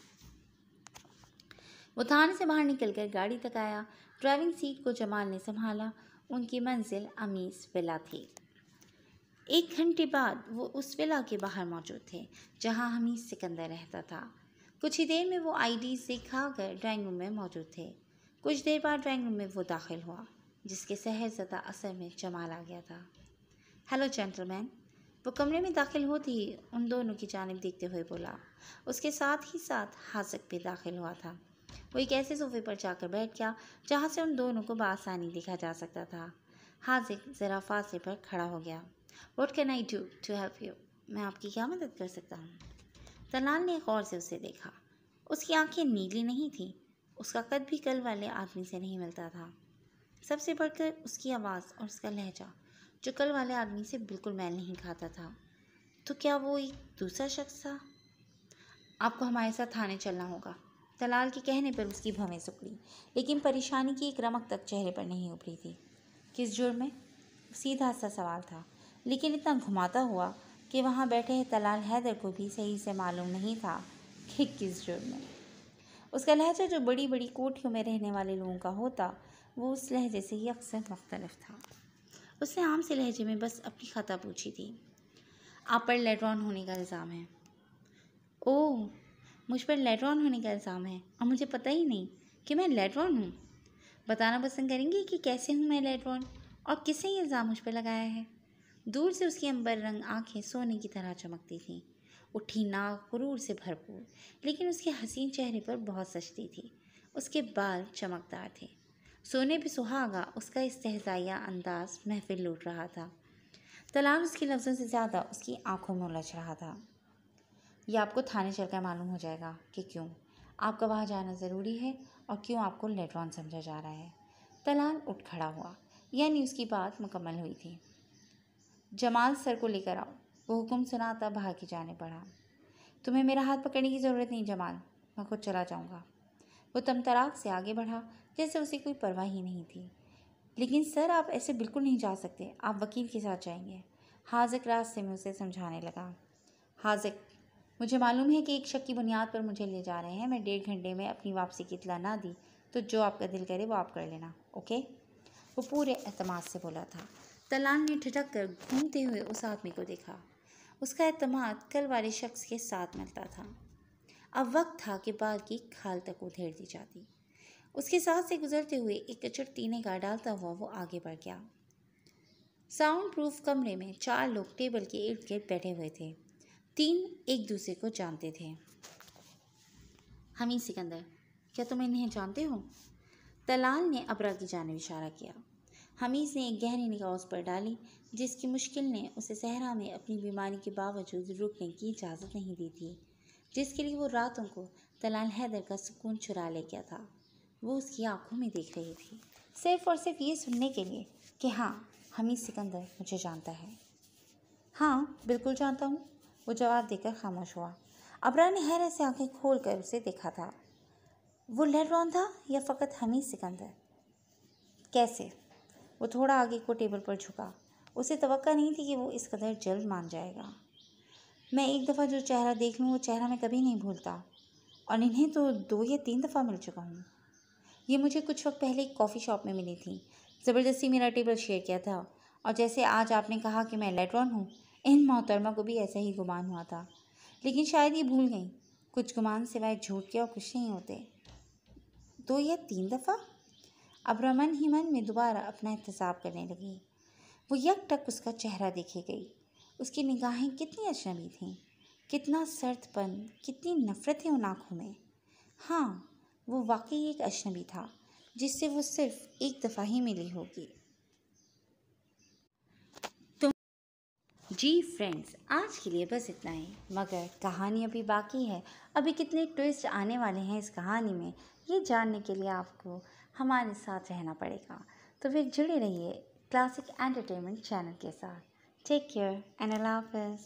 S1: वो थाने से बाहर निकलकर गाड़ी तक आया। ड्राइविंग सीट को जमाल ने संभाला। उनकी मंजिल अमीस विला थी। 1 घंटे बाद वो उस विला के बाहर मौजूद थे जहां हमीद सिकंदर रहता था। कुछ ही देर में वो आईडी दिखाकर ड्राइंग रूम में मौजूद थे। कुछ देर बाद ड्राइंग रूम में वो दाखिल हुआ, जिसके सहरज़दा असर में जमाल आ गया था। हेलो जेंटलमैन, वो कमरे में दाखिल होते ही उन दोनों की जानिब देखते हुए बोला। उसके साथ ही साथ हासिक भी दाखिल हुआ था। वो एक ऐसे सोफे पर जाकर बैठ गया जहाँ से उन दोनों को बआसानी देखा जा सकता था। हासिक ज़रा फासले पर खड़ा हो गया। What can I do to help you? मैं आपकी क्या मदद कर सकता हूँ? तलाल ने गौर से उसे देखा। उसकी आंखें नीली नहीं थीं, उसका कद भी कल वाले आदमी से नहीं मिलता था। सबसे बढ़कर उसकी आवाज़ और उसका लहजा, जो कल वाले आदमी से बिल्कुल मेल नहीं खाता था। तो क्या वो एक दूसरा शख्स था? आपको हमारे साथ थाने चलना होगा। तलाल के कहने पर उसकी भवें सिकुड़ी, लेकिन परेशानी की एक रमक तक चेहरे पर नहीं उभरी थी। किस जुर्म में? सीधा सा सवाल था, लेकिन इतना घुमाता हुआ कि वहाँ बैठे तलाल हैदर को भी सही से मालूम नहीं था कि किस जुर्म में। उसका लहजा, जो बड़ी बड़ी कोठियों में रहने वाले लोगों का होता, वो उस लहजे से ही अक्सर मुख्तलिफ था। उसने आम से लहजे में बस अपनी खता पूछी थी। आप पर लेड्रॉन होने का इल्ज़ाम है। ओह, मुझ पर लेड्रॉन होने का इल्ज़ाम है और मुझे पता ही नहीं कि मैं लेड्रॉन हूँ। बताना पसंद करेंगे कि कैसे हूँ मैं लेड्रॉन और किसने ये इल्ज़ाम मुझ पर लगाया है? दूर से उसकी अंबर रंग आंखें सोने की तरह चमकती थीं, उठी नाक गुरूर से भरपूर, लेकिन उसके हसीन चेहरे पर बहुत सजती थी। उसके बाल चमकदार थे। सोने पे सुहागा उसका इस्तेहज़ाइया अंदाज महफिल लूट रहा था। तलाल उसके लफ्ज़ों से ज़्यादा उसकी आंखों में उलझ रहा था। यह आपको थाने चलकर मालूम हो जाएगा कि क्यों आपका वहाँ जाना ज़रूरी है और क्यों आपको लेड्रॉन समझा जा रहा है। तलाल उठ खड़ा हुआ, यानी उसकी बात मुकम्मल हुई थी। जमाल सर को लेकर आओ, वो हुक्म सुनाता बाहर की जाने पड़ा। तुम्हें मेरा हाथ पकड़ने की ज़रूरत नहीं जमाल, मैं खुद चला जाऊँगा। वो तमतराक से आगे बढ़ा, जैसे उसे कोई परवाह ही नहीं थी। लेकिन सर, आप ऐसे बिल्कुल नहीं जा सकते, आप वकील के साथ जाएंगे। हाजिक रास्ते में उसे समझाने लगा। हाजिक, मुझे मालूम है कि एक शक की बुनियाद पर मुझे ले जा रहे हैं। मैं 1.5 घंटे में अपनी वापसी की इत्तला ना दी तो जो आपका दिल करे वो आप कर लेना, ओके? वो पूरे एतमाद से बोला था। तलाल ने ठिठक कर घूमते हुए उस आदमी को देखा। उसका एतमाद कल वाले शख्स के साथ मिलता था। अब वक्त था कि बाल की खाल तक उधेड़ दी जाती। उसके साथ से गुजरते हुए एक कचड़ तीने का डालता हुआ वो आगे बढ़ गया। साउंड प्रूफ कमरे में 4 लोग टेबल के इर्द गिर्द बैठे हुए थे। 3 एक दूसरे को जानते थे। हमीद सिकंदर, क्या तुम इन्हें जानते हो? तलाल ने अबरा की जानिब इशारा किया। हमीद ने एक गहरी निगाह उस पर डाली, जिसकी मुश्किल ने उसे सहरा में अपनी बीमारी के बावजूद रुकने की इजाज़त नहीं दी थी, जिसके लिए वो रातों को तलाल हैदर का सुकून चुरा ले गया था। वो उसकी आंखों में देख रही थी, सिर्फ और सिर्फ ये सुनने के लिए कि हाँ, हमीद सिकंदर मुझे जानता है। हाँ, बिल्कुल जानता हूँ, वो जवाब देकर खामोश हुआ। अबरा ने हैरत से आंखें खोलकर उसे देखा था। वो लेड्रॉन था या फ़कत हमीद सिकंदर? कैसे? वो थोड़ा आगे को टेबल पर झुका। उसे तवक्का नहीं थी कि वो इस कदर जल्द मान जाएगा। मैं एक दफ़ा जो चेहरा देख लूँ वो चेहरा मैं कभी नहीं भूलता, और इन्हें तो 2 या 3 दफ़ा मिल चुका हूँ। ये मुझे कुछ वक्त पहले एक कॉफ़ी शॉप में मिली थी। ज़बरदस्ती मेरा टेबल शेयर किया था, और जैसे आज आपने कहा कि मैं लेड्रॉन हूँ, इन मोहतरमा को भी ऐसा ही गुमान हुआ था, लेकिन शायद ये भूल गई। कुछ गुमान सिवाय झूठ के और कुछ नहीं होते। 2 या 3 दफ़ा? अब रमन ही मन में दोबारा अपना एहतसाब करने लगी। वो यकटक उसका चेहरा देखे गई। उसकी निगाहें कितनी अजनबी थीं, कितना सर्दपन, कितनी नफ़रतें उन आँखों में। हाँ, वो वाकई एक अजनबी था, जिससे वो सिर्फ एक दफ़ा ही मिली होगी। तो जी फ्रेंड्स, आज के लिए बस इतना ही, मगर कहानी अभी बाकी है। अभी कितने ट्विस्ट आने वाले हैं इस कहानी में, ये जानने के लिए आपको हमारे साथ रहना पड़ेगा। तो फिर जुड़े रहिए क्लासिक एंटरटेनमेंट चैनल के साथ। टेक केयर एंड अल्लाह हाफ़िज़।